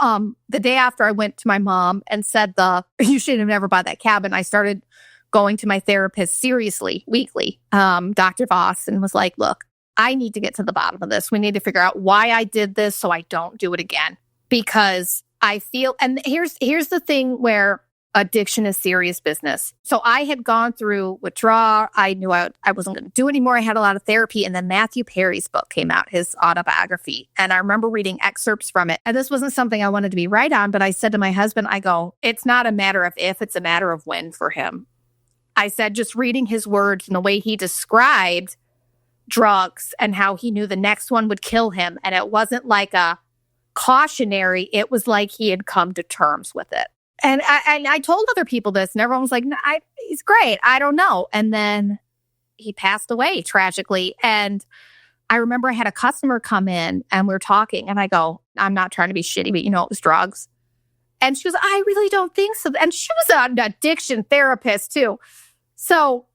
the day after I went to my mom and said you should have never bought that cabin, I started going to my therapist seriously, weekly, Dr. Voss, and was like, look, I need to get to the bottom of this. We need to figure out why I did this so I don't do it again. Because I feel, and here's the thing where addiction is serious business. So I had gone through withdrawal. I knew I wasn't going to do it anymore. I had a lot of therapy. And then Matthew Perry's book came out, his autobiography. And I remember reading excerpts from it. And this wasn't something I wanted to be right on, but I said to my husband, I go, it's not a matter of if, it's a matter of when for him. I said, just reading his words and the way he described drugs and how he knew the next one would kill him. And it wasn't like a cautionary, it was like he had come to terms with it. And I told other people this, and everyone was like, no, he's great. I don't know. And then he passed away tragically. And I remember I had a customer come in and we were talking and I go, I'm not trying to be shitty, but it was drugs. And she was, I really don't think so. And she was an addiction therapist too. So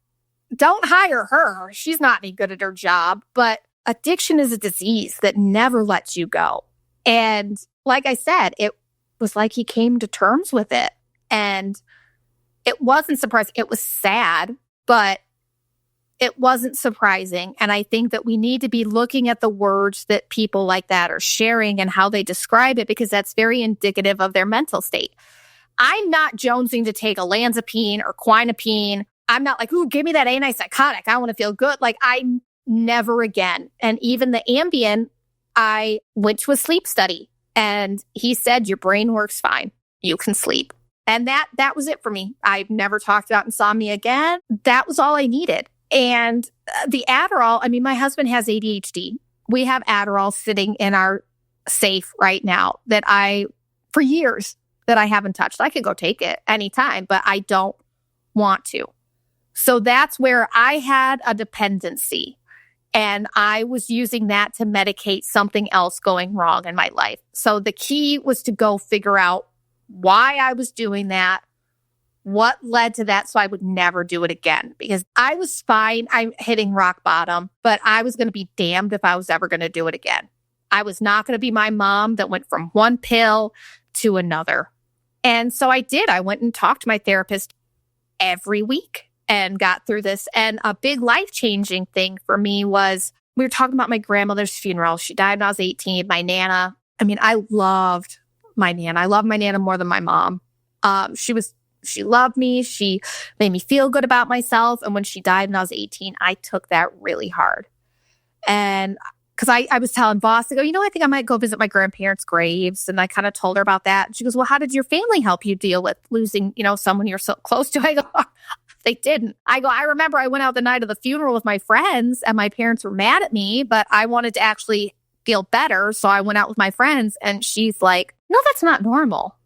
don't hire her. She's not any good at her job. But addiction is a disease that never lets you go. And like I said, it was like he came to terms with it. And it wasn't surprising. It was sad, but it wasn't surprising. And I think that we need to be looking at the words that people like that are sharing and how they describe it, because that's very indicative of their mental state. I'm not jonesing to take olanzapine or quinapine. I'm not like, ooh, give me that antipsychotic. I want to feel good. Like I never again. And even the Ambien, I went to a sleep study and he said, your brain works fine. You can sleep. And that was it for me. I've never talked about insomnia again. That was all I needed. And the Adderall, my husband has ADHD. We have Adderall sitting in our safe right now for years, that I haven't touched. I could go take it anytime, but I don't want to. So that's where I had a dependency. And I was using that to medicate something else going wrong in my life. So the key was to go figure out why I was doing that, what led to that, so I would never do it again. Because I was fine. I'm hitting rock bottom, but I was going to be damned if I was ever going to do it again. I was not going to be my mom that went from one pill to another. And so I did. I went and talked to my therapist every week and got through this. And a big life-changing thing for me was, we were talking about my grandmother's funeral. She died when I was 18. My Nana, I loved my Nana. I love my Nana more than my mom. She loved me. She made me feel good about myself. And when she died when I was 18, I took that really hard. And because I was telling Boss, I go, I think I might go visit my grandparents' graves. And I kind of told her about that. And she goes, well, how did your family help you deal with losing, someone you're so close to? I go, they didn't. I go, I remember I went out the night of the funeral with my friends and my parents were mad at me, but I wanted to actually feel better. So I went out with my friends and she's like, no, that's not normal.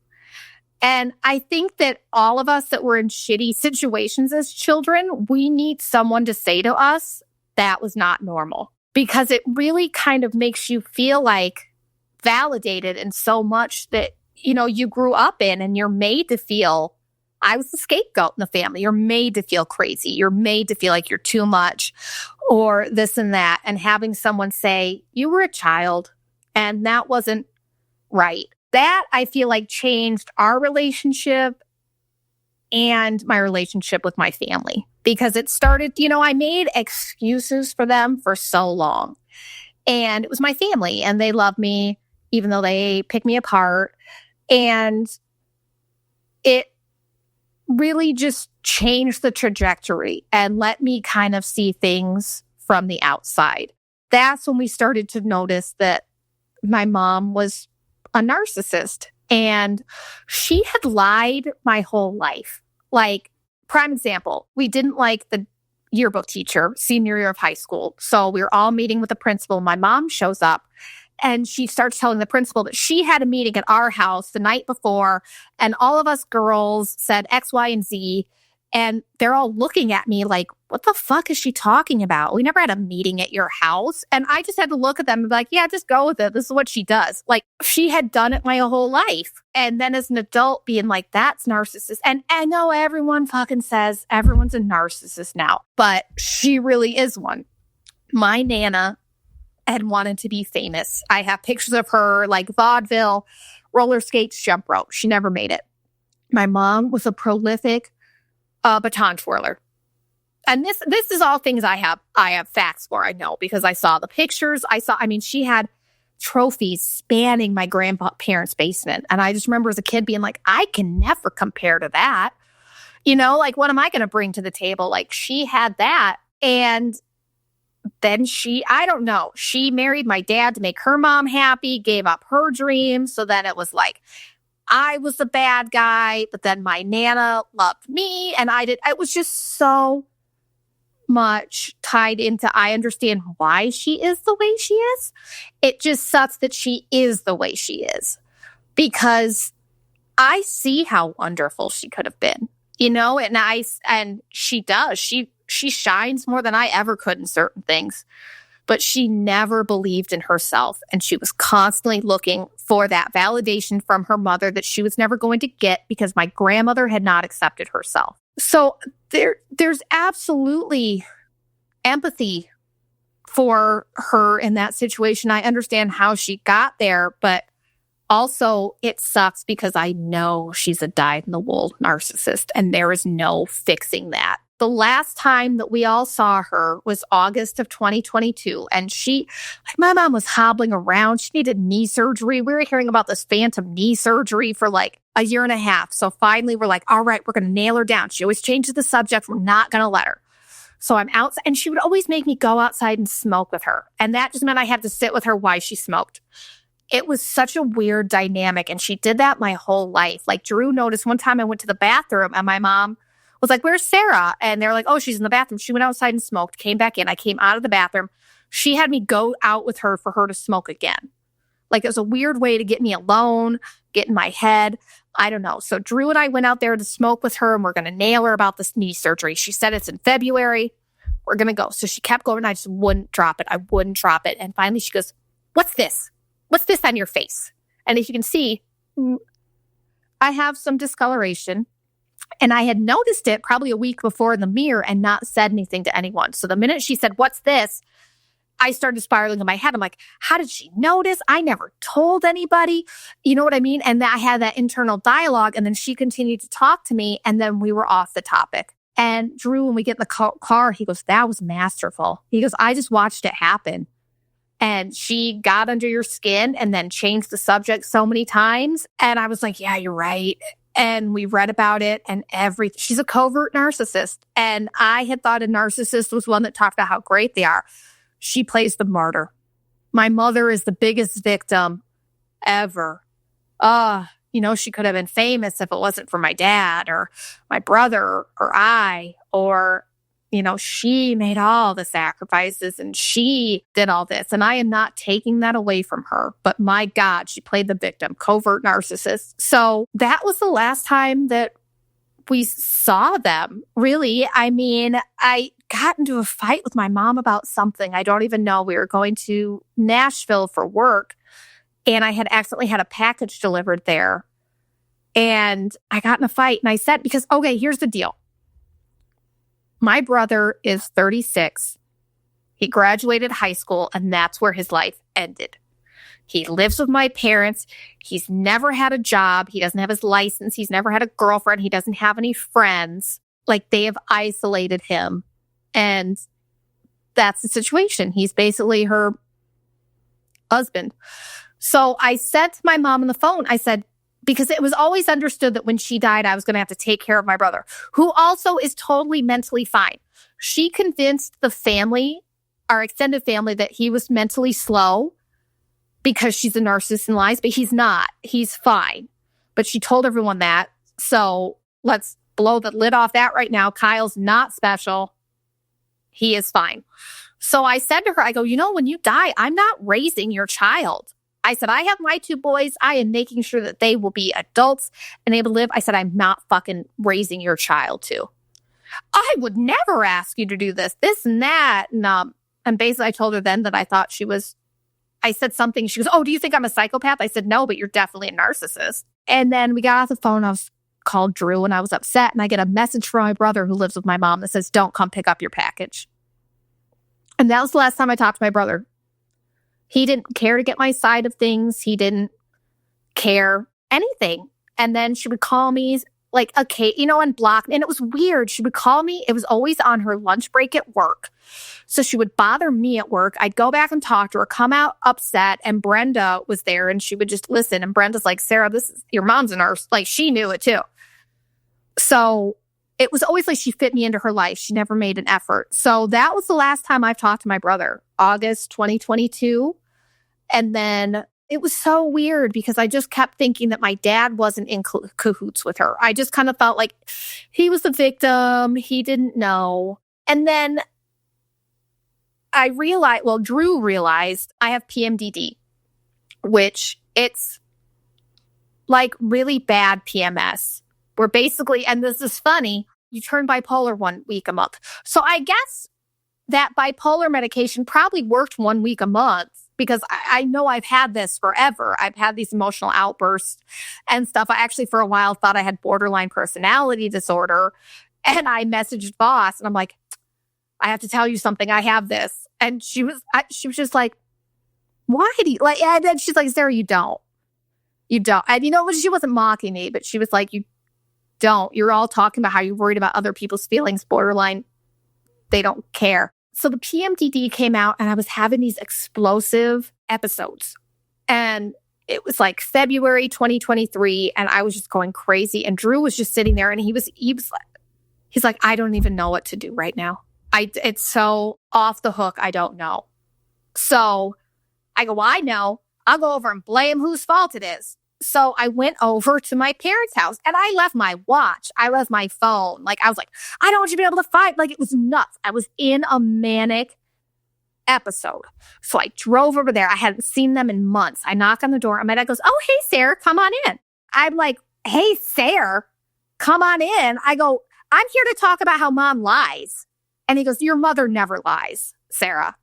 And I think that all of us that were in shitty situations as children, we need someone to say to us that was not normal, because it really kind of makes you feel like validated in so much that, you grew up in, and you're made to feel, I was the scapegoat in the family. You're made to feel crazy. You're made to feel like you're too much or this and that. And having someone say, you were a child. And that wasn't right. That I feel like changed our relationship and my relationship with my family because it started, I made excuses for them for so long. And it was my family and they love me, even though they pick me apart. And it really just changed the trajectory and let me kind of see things from the outside. That's when we started to notice that my mom was a narcissist and she had lied my whole life. Like, prime example, we didn't like the yearbook teacher senior year of high school. So we were all meeting with the principal. My mom shows up and she starts telling the principal that she had a meeting at our house the night before and all of us girls said X, Y, and Z. And they're all looking at me like, what the fuck is she talking about? We never had a meeting at your house. And I just had to look at them and be like, yeah, just go with it. This is what she does. Like, she had done it my whole life. And then as an adult being like, that's narcissist. And I know everyone fucking says everyone's a narcissist now, but she really is one. My Nana had wanted to be famous. I have pictures of her like vaudeville, roller skates, jump rope. She never made it. My mom was a prolific baton twirler. And this is all things I have facts for, I know, because I saw the pictures. She had trophies spanning my grandparents' basement. And I just remember as a kid being like, I can never compare to that. Like, what am I going to bring to the table? Like, she had that. And then I don't know, she married my dad to make her mom happy, gave up her dreams. So then it was like, I was the bad guy, but then my Nana loved me and it was just so much tied into, I understand why she is the way she is. It just sucks that she is the way she is because I see how wonderful she could have been, and she does. She shines more than I ever could in certain things. But she never believed in herself. And she was constantly looking for that validation from her mother that she was never going to get because my grandmother had not accepted herself. So there's absolutely empathy for her in that situation. I understand how she got there, but also it sucks because I know she's a dyed-in-the-wool narcissist and there is no fixing that. The last time that we all saw her was August of 2022. And my mom was hobbling around. She needed knee surgery. We were hearing about this phantom knee surgery for like a year and a half. So finally we're like, all right, we're going to nail her down. She always changes the subject. We're not going to let her. So I'm outside and she would always make me go outside and smoke with her. And that just meant I had to sit with her while she smoked. It was such a weird dynamic. And she did that my whole life. Like Drew noticed one time I went to the bathroom and my mom was like, where's Sarah? And they're like, oh, she's in the bathroom. She went outside and smoked, came back in. I came out of the bathroom. She had me go out with her for her to smoke again. Like, it was a weird way to get me alone, get in my head. I don't know. So Drew and I went out there to smoke with her and we're going to nail her about this knee surgery. She said it's in February. We're going to go. So she kept going. I just wouldn't drop it. I wouldn't drop it. And finally she goes, what's this? What's this on your face? And as you can see, I have some discoloration. And I had noticed it probably a week before in the mirror and not said anything to anyone. So the minute she said, what's this? I started spiraling in my head. I'm like, how did she notice? I never told anybody. You know what I mean? And I had that internal dialogue. And then she continued to talk to me. And then we were off the topic. And Drew, when we get in the car, he goes, that was masterful. He goes, I just watched it happen. And she got under your skin and then changed the subject so many times. And I was like, yeah, you're right. And we read about it and she's a covert narcissist. And I had thought a narcissist was one that talked about how great they are. She plays the martyr. My mother is the biggest victim ever. She could have been famous if it wasn't for my dad or my brother or I, or, she made all the sacrifices and she did all this. And I am not taking that away from her. But my God, she played the victim, covert narcissist. So that was the last time that we saw them, really. I mean, I got into a fight with my mom about something. I don't even know. We were going to Nashville for work and I had accidentally had a package delivered there. And I got in a fight and I said, because, okay, here's the deal. My brother is 36. He graduated high school and that's where his life ended. He lives with my parents. He's never had a job. He doesn't have his license. He's never had a girlfriend. He doesn't have any friends. Like, they have isolated him. And that's the situation. He's basically her husband. So I said to my mom on the phone, I said, because it was always understood that when she died, I was going to have to take care of my brother, who also is totally mentally fine. She convinced the family, our extended family, that he was mentally slow because she's a narcissist and lies, but he's not. He's fine. But she told everyone that. So let's blow the lid off that right now. Kyle's not special. He is fine. So I said to her, I go, when you die, I'm not raising your child. I said, I have my 2 boys. I am making sure that they will be adults and able to live. I said, I'm not fucking raising your child too. I would never ask you to do this and that. And basically I told her then that I thought I said something. She goes, oh, do you think I'm a psychopath? I said, no, but you're definitely a narcissist. And then we got off the phone. I was called Drew and I was upset. And I get a message from my brother who lives with my mom that says, don't come pick up your package. And that was the last time I talked to my brother. He didn't care to get my side of things. He didn't care anything. And then she would call me like and block. And it was weird. She would call me. It was always on her lunch break at work. So she would bother me at work. I'd go back and talk to her, come out upset. And Brenda was there and she would just listen. And Brenda's like, Sarah, your mom's a nurse. Like, she knew it too. So it was always like she fit me into her life. She never made an effort. So that was the last time I've talked to my brother, August 2022. And then it was so weird because I just kept thinking that my dad wasn't in cahoots with her. I just kind of felt like he was the victim. He didn't know. And then Drew realized I have PMDD, which it's like really bad PMS. Where basically, and this is funny, you turn bipolar 1 week a month. So I guess that bipolar medication probably worked 1 week a month because I know I've had this forever. I've had these emotional outbursts and stuff. I actually, for a while, thought I had borderline personality disorder. And I messaged boss and I'm like, I have to tell you something. I have this. And she was just like, why do you like, and then she's like, Sarah, you don't. And she wasn't mocking me, but she was like, you don't. You're all talking about how you're worried about other people's feelings, borderline. They don't care. So the PMDD came out and I was having these explosive episodes. And it was like February 2023 and I was just going crazy. And Drew was just sitting there and he's like, I don't even know what to do right now. It's so off the hook. I don't know. So I go, well, I know. I'll go over and blame whose fault it is. So I went over to my parents' house and I left my watch. I left my phone. Like, I was like, I don't want you to be able to fight. Like, it was nuts. I was in a manic episode. So I drove over there. I hadn't seen them in months. I knock on the door. My dad goes, oh, hey, Sarah, come on in. I'm like, hey, Sarah, come on in. I go, I'm here to talk about how mom lies. And he goes, your mother never lies, Sarah.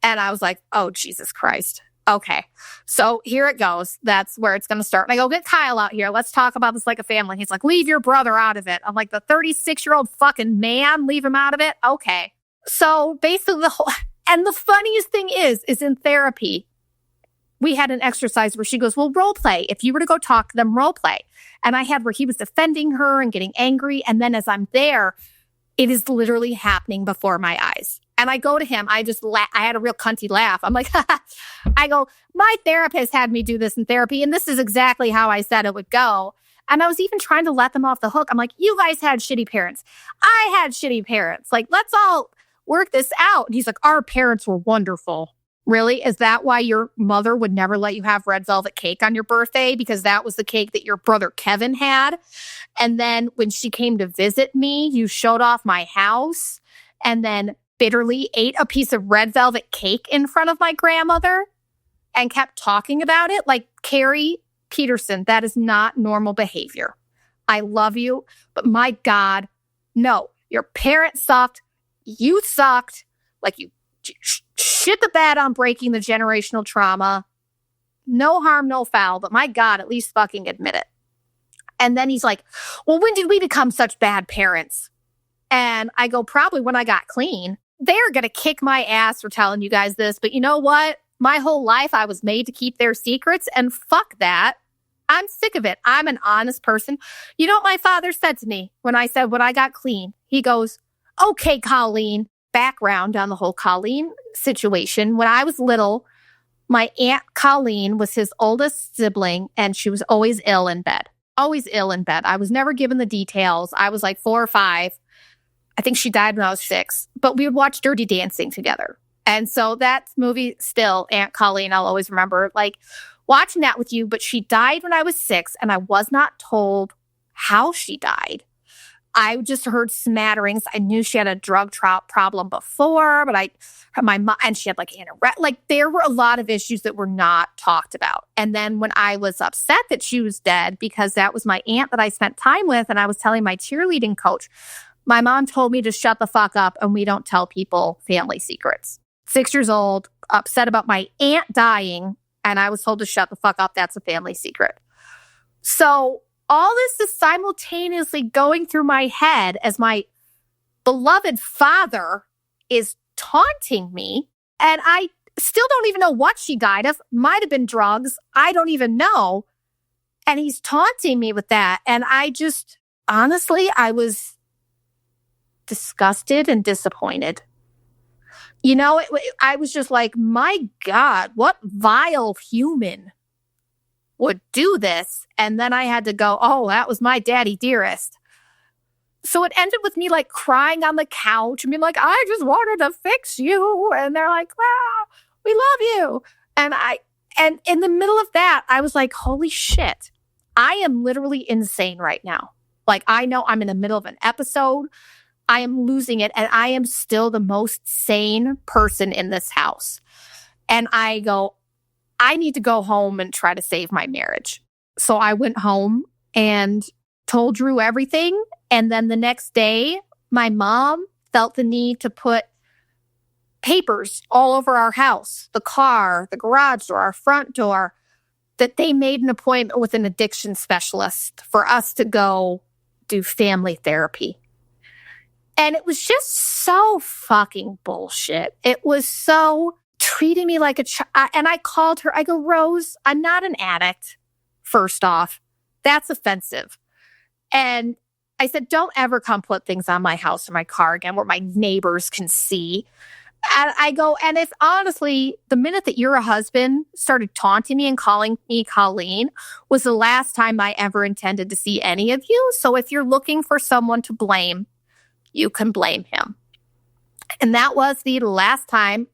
And I was like, oh, Jesus Christ. Okay, so here it goes. That's where it's going to start. And I go, get Kyle out here. Let's talk about this like a family. He's like, leave your brother out of it. I'm like, the 36-year-old fucking man, leave him out of it? Okay. So basically and the funniest thing is in therapy, we had an exercise where she goes, well, role play. If you were to go talk to them, role play. And I had where he was defending her and getting angry. And then as I'm there, it is literally happening before my eyes. And I go to him, I had a real cunty laugh. I'm like, I go, my therapist had me do this in therapy, and this is exactly how I said it would go. And I was even trying to let them off the hook. I'm like, you guys had shitty parents. I had shitty parents. Like, let's all work this out. And he's like, our parents were wonderful. Really? Is that why your mother would never let you have red velvet cake on your birthday? Because that was the cake that your brother Kevin had. And then when she came to visit me, you showed off my house and then bitterly ate a piece of red velvet cake in front of my grandmother and kept talking about it. Like, Carrie Peterson, that is not normal behavior. I love you, but my God, no. Your parents sucked. You sucked. Like, you shit the bed on breaking the generational trauma. No harm, no foul, but my God, at least fucking admit it. And then he's like, well, when did we become such bad parents? And I go, probably when I got clean. They're going to kick my ass for telling you guys this, but you know what? My whole life, I was made to keep their secrets, and fuck that. I'm sick of it. I'm an honest person. You know what my father said to me when I said, when I got clean? He goes, okay, Colleen. Background on the whole Colleen situation. When I was little, my Aunt Colleen was his oldest sibling, and she was always ill in bed. Always ill in bed. I was never given the details. I was like 4 or 5. I think she died when I was 6. But we would watch Dirty Dancing together. And so that movie still, Aunt Colleen, I'll always remember, like, watching that with you. But she died when I was 6, and I was not told how she died. I just heard smatterings. I knew she had a drug problem before, but my mom, and she had like anorexia. Like, there were a lot of issues that were not talked about. And then when I was upset that she was dead, because that was my aunt that I spent time with, and I was telling my cheerleading coach, my mom told me to shut the fuck up, and we don't tell people family secrets. 6 years old, upset about my aunt dying, and I was told to shut the fuck up. That's a family secret. So all this is simultaneously going through my head as my beloved father is taunting me. And I still don't even know what she died of. Might have been drugs. I don't even know. And he's taunting me with that. And I just, honestly, I was disgusted and disappointed. You know, I was just like, my God, what vile human would do this? And then I had to go, oh, that was my daddy dearest. So it ended with me like crying on the couch and being like, I just wanted to fix you. And they're like, wow, we love you. And in the middle of that, I was like, holy shit, I am literally insane right now. Like, I know I'm in the middle of an episode. I am losing it. And I am still the most sane person in this house. And I go, I need to go home and try to save my marriage. So I went home and told Drew everything. And then the next day, my mom felt the need to put papers all over our house, the car, the garage door, our front door, that they made an appointment with an addiction specialist for us to go do family therapy. And it was just so fucking bullshit. It was so treating me like a child. And I called her. I go, Rose, I'm not an addict. First off, that's offensive. And I said, don't ever come put things on my house or my car again where my neighbors can see. And I go, and if honestly, the minute that your husband started taunting me and calling me Colleen was the last time I ever intended to see any of you. So if you're looking for someone to blame, you can blame him. And that was the last time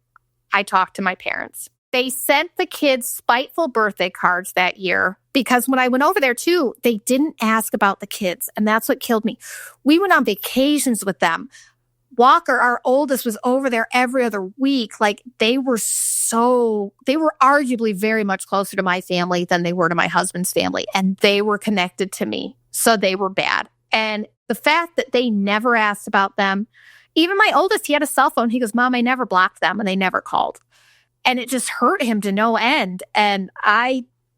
I talked to my parents. They sent the kids spiteful birthday cards that year because when I went over there too, they didn't ask about the kids. And that's what killed me. We went on vacations with them. Walker, our oldest, was over there every other week. Like, they were arguably very much closer to my family than they were to my husband's family. And they were connected to me. So they were bad. And the fact that they never asked about them, even my oldest, he had a cell phone. He goes, Mom, I never blocked them, and they never called. And it just hurt him to no end. And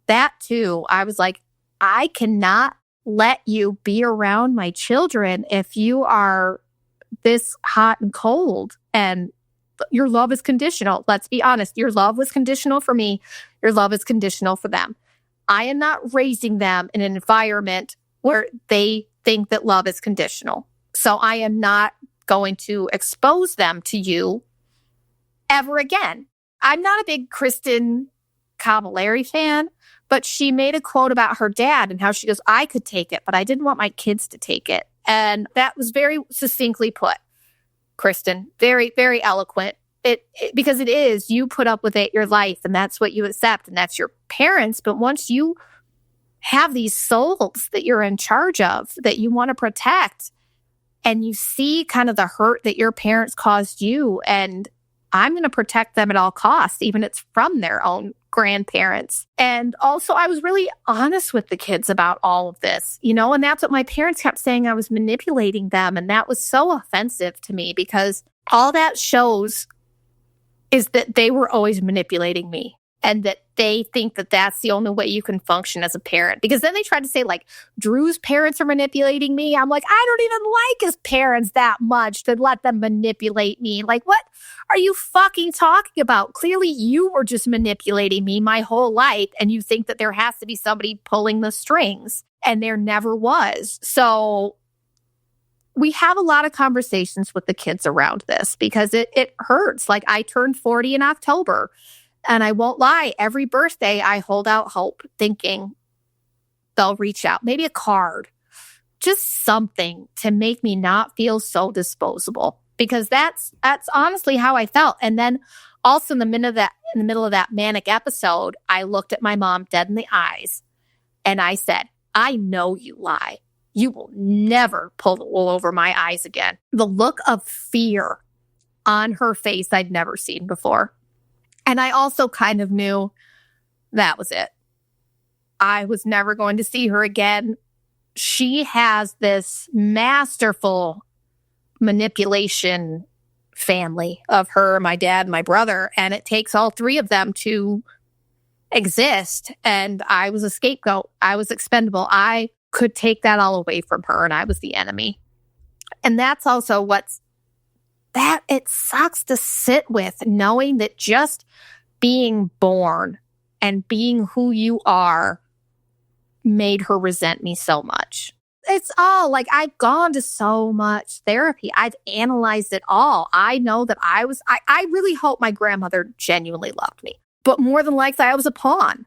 that too, I was like, I cannot let you be around my children if you are this hot and cold. And your love is conditional. Let's be honest. Your love was conditional for me. Your love is conditional for them. I am not raising them in an environment where they think that love is conditional. So I am not going to expose them to you ever again. I'm not a big Kristen Cavallari fan, but she made a quote about her dad and how she goes, I could take it, but I didn't want my kids to take it. And that was very succinctly put, Kristen. Very, very eloquent. Because it is, you put up with it your life, and that's what you accept, and that's your parents. But once you have these souls that you're in charge of, that you want to protect, and you see kind of the hurt that your parents caused you, and I'm going to protect them at all costs, even if it's from their own grandparents. And also, I was really honest with the kids about all of this, and that's what my parents kept saying. I was manipulating them. And that was so offensive to me because all that shows is that they were always manipulating me. and that they think that that's the only way you can function as a parent. Because then they try to say, like, Drew's parents are manipulating me. I'm like, I don't even like his parents that much to let them manipulate me. Like, what are you fucking talking about? Clearly, you were just manipulating me my whole life, and you think that there has to be somebody pulling the strings, and there never was. So we have a lot of conversations with the kids around this because it hurts. Like, I turned 40 in October. And I won't lie, every birthday I hold out hope, thinking they'll reach out. Maybe a card, just something to make me not feel so disposable. Because that's honestly how I felt. And then also in the middle of that manic episode, I looked at my mom dead in the eyes and I said, I know you lie. You will never pull the wool over my eyes again. The look of fear on her face I'd never seen before. And I also kind of knew that was it. I was never going to see her again. She has this masterful manipulation family of her, my dad, and my brother, and it takes all three of them to exist. And I was a scapegoat. I was expendable. I could take that all away from her, and I was the enemy. And that's also that it sucks to sit with, knowing that just being born and being who you are made her resent me so much. It's all like, I've gone to so much therapy. I've analyzed it all. I know that I really hope my grandmother genuinely loved me, but more than likely I was a pawn.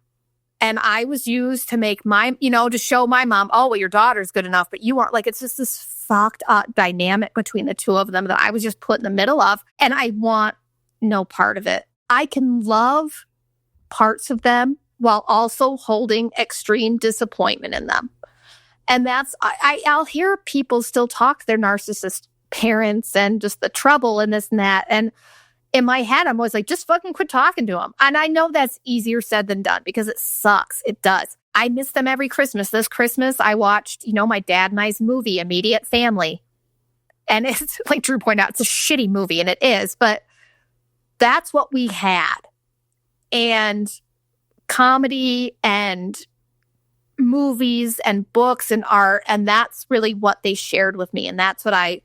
And I was used to make to show my mom, oh, well, your daughter's good enough, but you aren't. Like, it's just this fucked up dynamic between the two of them that I was just put in the middle of. And I want no part of it. I can love parts of them while also holding extreme disappointment in them. And I'll hear people still talk to their narcissist parents and just the trouble and this and that. And in my head, I'm always like, just fucking quit talking to them. And I know that's easier said than done because it sucks. It does. I miss them every Christmas. This Christmas, I watched, my dad and I's movie, Immediate Family. And it's like Drew pointed out, it's a shitty movie, and it is, but that's what we had. And comedy and movies and books and art, and that's really what they shared with me. And that's what I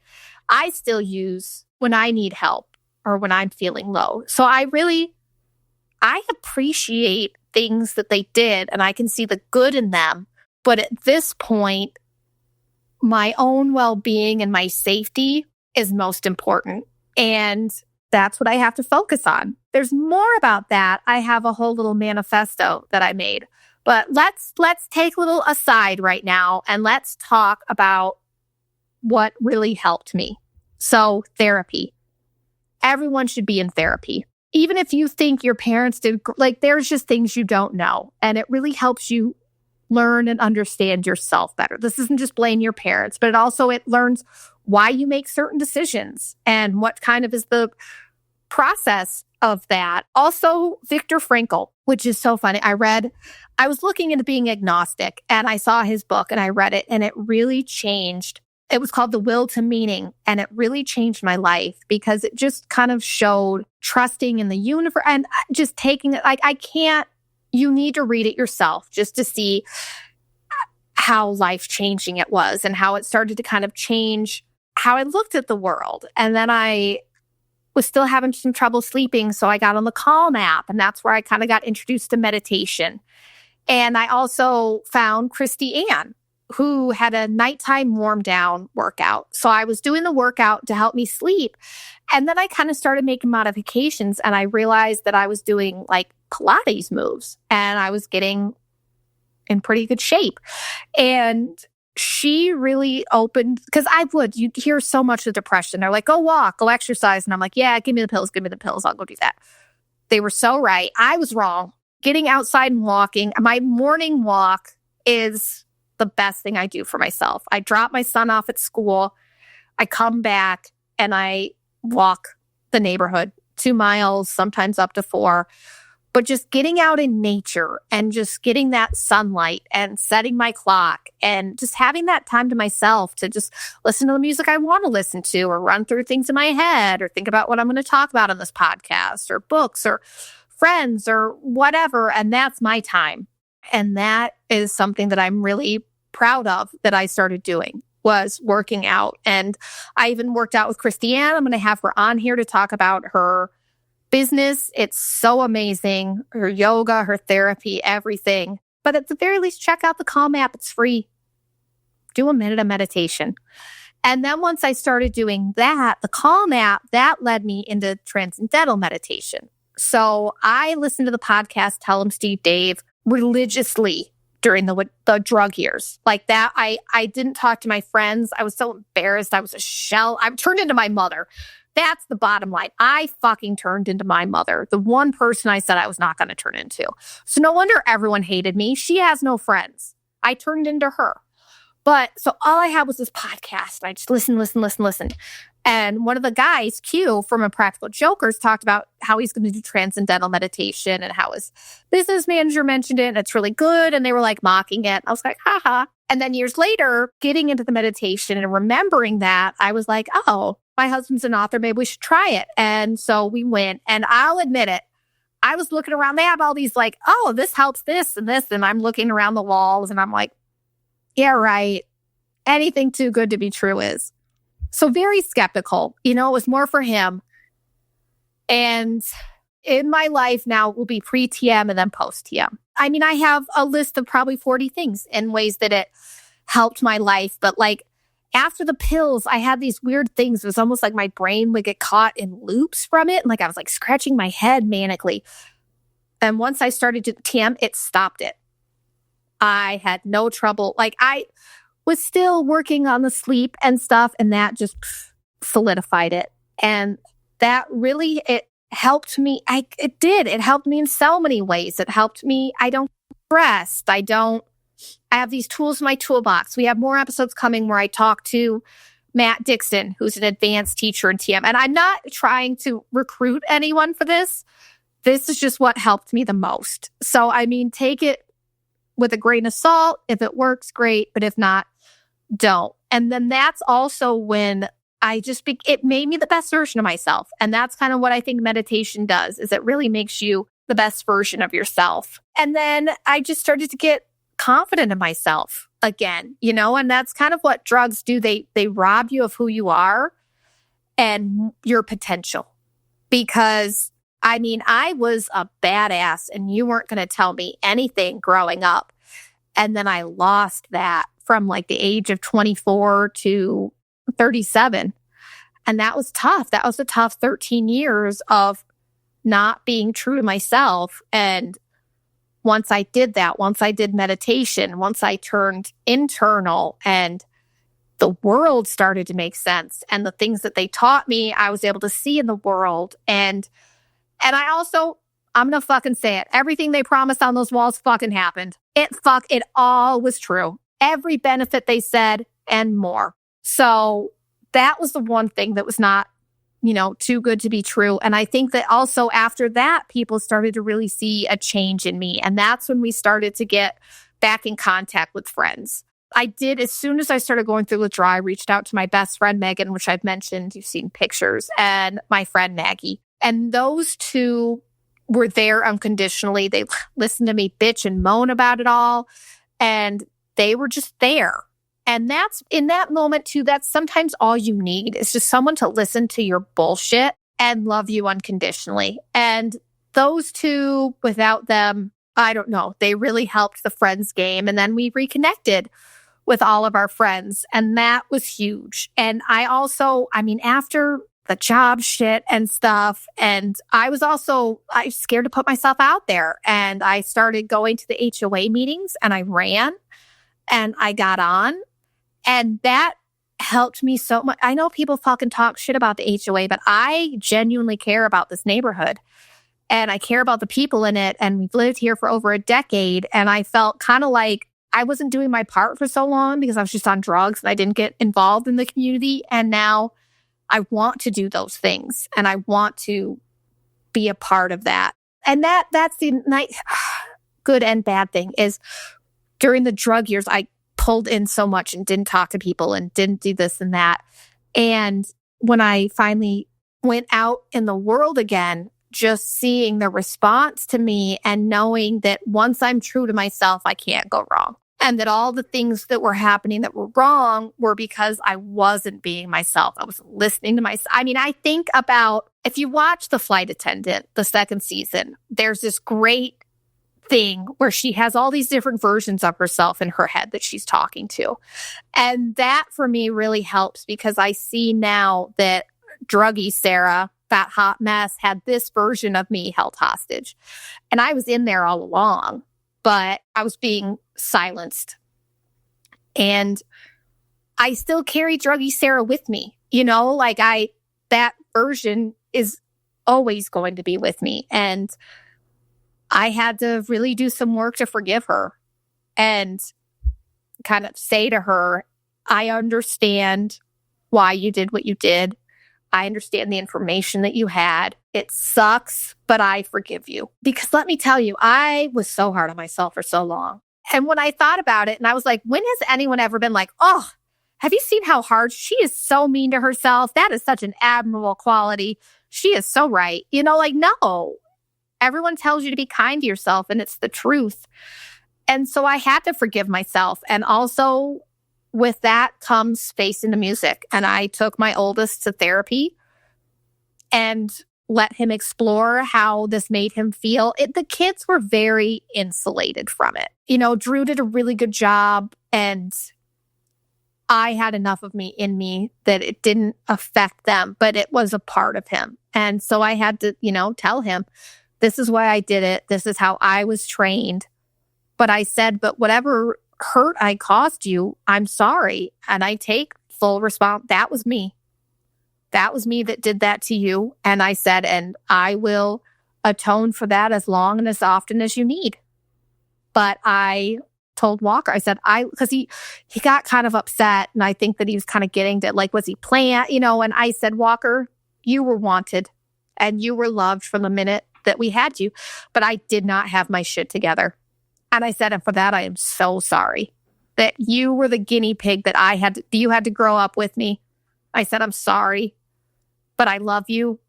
still use when I need help or when I'm feeling low. So I appreciate things that they did, and I can see the good in them. But at this point, my own well-being and my safety is most important. And that's what I have to focus on. There's more about that. I have a whole little manifesto that I made. But let's take a little aside right now, and let's talk about what really helped me. So, therapy. Everyone should be in therapy. Even if you think your parents did, there's just things you don't know. And it really helps you learn and understand yourself better. This isn't just blame your parents, but it learns why you make certain decisions and what kind of is the process of that. Also, Viktor Frankl, which is so funny. I was looking into being agnostic, and I saw his book and I read it, and it really changed. It was called The Will to Meaning, and it really changed my life because it just kind of showed trusting in the universe and just taking it. You need to read it yourself just to see how life-changing it was and how it started to kind of change how I looked at the world. And then I was still having some trouble sleeping, so I got on the Calm app, and that's where I kind of got introduced to meditation. And I also found Christy Ann, who had a nighttime warm down workout. So I was doing the workout to help me sleep. And then I kind of started making modifications, and I realized that I was doing like Pilates moves, and I was getting in pretty good shape. And she really opened, because you hear so much of depression. They're like, go walk, go exercise. And I'm like, yeah, give me the pills. I'll go do that. They were so right. I was wrong. Getting outside and walking. My morning walk is the best thing I do for myself. I drop my son off at school. I come back and I walk the neighborhood 2 miles, sometimes up to 4. But just getting out in nature and just getting that sunlight and setting my clock and just having that time to myself to just listen to the music I want to listen to or run through things in my head or think about what I'm going to talk about on this podcast or books or friends or whatever. And that's my time. And that is something that I'm really proud of that I started doing, was working out. And I even worked out with Christiane. I'm going to have her on here to talk about her business. It's so amazing. Her yoga, her therapy, everything. But at the very least, check out the Calm app. It's free. Do a minute of meditation. And then once I started doing that, the Calm app, that led me into transcendental meditation. So I listened to the podcast Tell 'em Steve Dave religiously during the drug years. Like that, I didn't talk to my friends. I was so embarrassed. I was a shell. I turned into my mother. That's the bottom line. I fucking turned into my mother, the one person I said I was not going to turn into. So no wonder everyone hated me. She has no friends. I turned into her. But so all I had was this podcast. I just listen. And one of the guys, Q from Impractical Jokers, talked about how he's going to do transcendental meditation and how his business manager mentioned it. And it's really good. And they were like mocking it. I was like, haha. And then years later, getting into the meditation and remembering that, I was like, oh, my husband's an author. Maybe we should try it. And so we went. And I'll admit it, I was looking around. They have all these like, oh, this helps this and this. And I'm looking around the walls and I'm like, yeah, right. Anything too good to be true is. So very skeptical. You know, it was more for him. And in my life now, it will be pre-TM and then post-TM. I mean, I have a list of probably 40 things in ways that it helped my life. But like after the pills, I had these weird things. It was almost like my brain would get caught in loops from it. And like I was like scratching my head manically. And once I started to TM, it stopped it. I had no trouble. Like I was still working on the sleep and stuff, and that just solidified it. And that really, it helped me. It helped me in so many ways. It helped me. I don't stress. I have these tools in my toolbox. We have more episodes coming where I talk to Matt Dixon, who's an advanced teacher in TM. And I'm not trying to recruit anyone for this. This is just what helped me the most. So, I mean, take it with a grain of salt. If it works, great. But if not, don't. And then that's also when it made me the best version of myself. And that's kind of what I think meditation does, is it really makes you the best version of yourself. And then I just started to get confident in myself again, you know, and that's kind of what drugs do. They rob you of who you are and your potential. Because I mean, I was a badass and you weren't going to tell me anything growing up. And then I lost that from like the age of 24 to 37. And that was tough. That was a tough 13 years of not being true to myself. And once I did that, once I did meditation, once I turned internal and the world started to make sense and the things that they taught me, I was able to see in the world. And I also, I'm going to fucking say it. Everything they promised on those walls fucking happened. It all was true. Every benefit they said and more. So that was the one thing that was not, you know, too good to be true. And I think that also after that, people started to really see a change in me. And that's when we started to get back in contact with friends. I did, as soon as I started going through withdrawal, I reached out to my best friend, Megan, which I've mentioned, you've seen pictures, and my friend, Maggie. And those two were there unconditionally. They listened to me bitch and moan about it all. And they were just there. And that's in that moment too, that's sometimes all you need is just someone to listen to your bullshit and love you unconditionally. And those two, without them, I don't know, they really helped the friends game. And then we reconnected with all of our friends. And that was huge. And I also, I mean, after the job shit and stuff. And I was scared to put myself out there. And I started going to the HOA meetings and I ran and I got on. And that helped me so much. I know people fucking talk shit about the HOA, but I genuinely care about this neighborhood and I care about the people in it. And we've lived here for over a decade. And I felt kind of like I wasn't doing my part for so long because I was just on drugs and I didn't get involved in the community. And now I want to do those things and I want to be a part of that. And that's the good and bad thing is during the drug years, I pulled in so much and didn't talk to people and didn't do this and that. And when I finally went out in the world again, just seeing the response to me and knowing that once I'm true to myself, I can't go wrong. And that all the things that were happening that were wrong were because I wasn't being myself. I was listening to myself. I mean, I think about, if you watch The Flight Attendant, the second season, there's this great thing where she has all these different versions of herself in her head that she's talking to. And that for me really helps because I see now that druggy Sarah, that hot mess, had this version of me held hostage. And I was in there all along, but I was being silenced. And I still carry druggy Sarah with me. That version is always going to be with me. And I had to really do some work to forgive her and kind of say to her, I understand why you did what you did. I understand the information that you had. It sucks, but I forgive you. Because let me tell you, I was so hard on myself for so long. And when I thought about it, and I was like, when has anyone ever been like, oh, have you seen how hard she is so mean to herself? That is such an admirable quality. She is so right. No. Everyone tells you to be kind to yourself, and it's the truth. And so I had to forgive myself. And also with that comes facing the music. And I took my oldest to therapy and let him explore how this made him feel. The kids were very insulated from it. Drew did a really good job, and I had enough of me in me that it didn't affect them, but it was a part of him. And so I had to, tell him, this is why I did it. This is how I was trained. But I said, but whatever hurt I caused you, I'm sorry. And I take full response. That was me. That was me that did that to you. And I said, and I will atone for that as long and as often as you need. But I told Walker, I said, because he got kind of upset. And I think that he was kind of getting to, was he playing, and I said, Walker, you were wanted and you were loved from the minute that we had you, but I did not have my shit together. And I said, and for that, I am so sorry that you were the guinea pig that you had to grow up with me. I said, I'm sorry, but I love you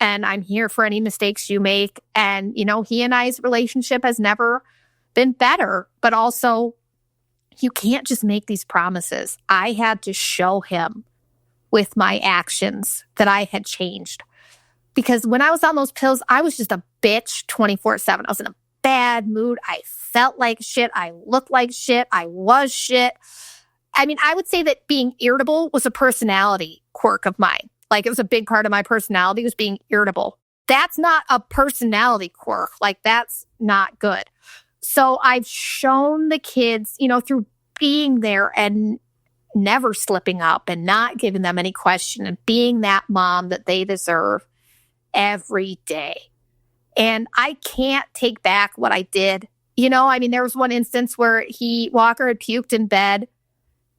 and I'm here for any mistakes you make. And, he and I's relationship has never been better, but also you can't just make these promises. I had to show him with my actions that I had changed. Because when I was on those pills, I was just a bitch 24/7. I was in a bad mood. I felt like shit. I looked like shit. I was shit. I mean, I would say that being irritable was a personality quirk of mine. It was a big part of my personality was being irritable. That's not a personality quirk. That's not good. So I've shown the kids, through being there and never slipping up and not giving them any question and being that mom that they deserve every day. And I can't take back what I did. There was one instance where Walker had puked in bed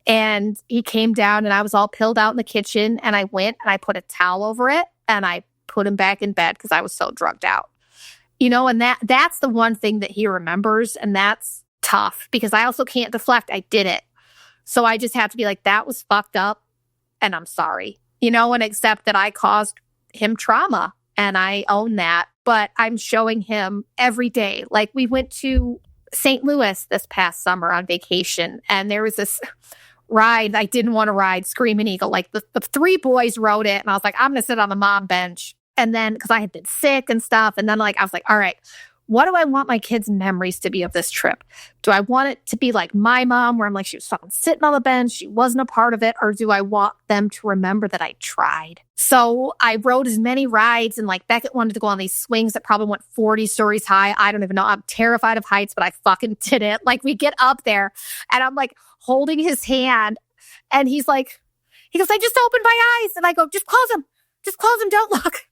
and he came down and I was all pilled out in the kitchen and I went and I put a towel over it and I put him back in bed because I was so drugged out. And that's the one thing that he remembers, and that's tough because I also can't deflect. I did it. So I just have to be like, that was fucked up and I'm sorry, and accept that I caused him trauma. And I own that, but I'm showing him every day. We went to St. Louis this past summer on vacation, and there was this ride I didn't want to ride, Screaming Eagle. The three boys rode it, and I was like, I'm going to sit on the mom bench. And then, because I had been sick and stuff, and then I was like, all right, what do I want my kids' memories to be of this trip? Do I want it to be like my mom, where I'm like, she was fucking sitting on the bench, she wasn't a part of it? Or do I want them to remember that I tried? So I rode as many rides, and Beckett wanted to go on these swings that probably went 40 stories high. I don't even know. I'm terrified of heights, but I fucking did it. We get up there and I'm holding his hand, and he goes, I just opened my eyes. And I go, just close them. Don't look.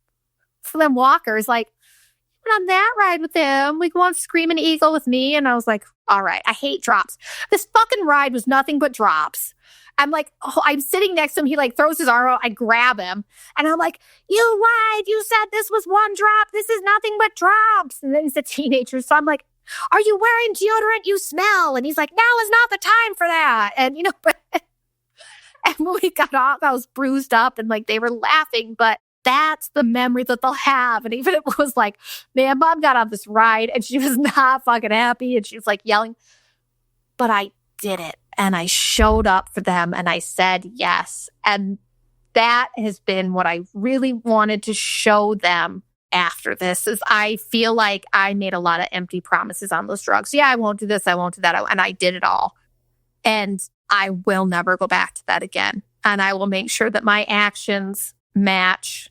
So then Walker's like, on that ride with him. We go on Screaming Eagle with me. And I was like, all right, I hate drops. This fucking ride was nothing but drops. I'm sitting next to him. He throws his arm out. I grab him and I'm like, you lied. You said this was one drop. This is nothing but drops. And then he's a teenager. So I'm like, are you wearing deodorant? You smell. And he's like, now is not the time for that. And, but and when we got off, I was bruised up and they were laughing, but that's the memory that they'll have. And even if it was like, man, mom got on this ride and she was not fucking happy and she was like yelling, but I did it and I showed up for them and I said yes. And that has been what I really wanted to show them after this, is I feel like I made a lot of empty promises on those drugs. Yeah, I won't do this, I won't do that. And I did it all. And I will never go back to that again. And I will make sure that my actions match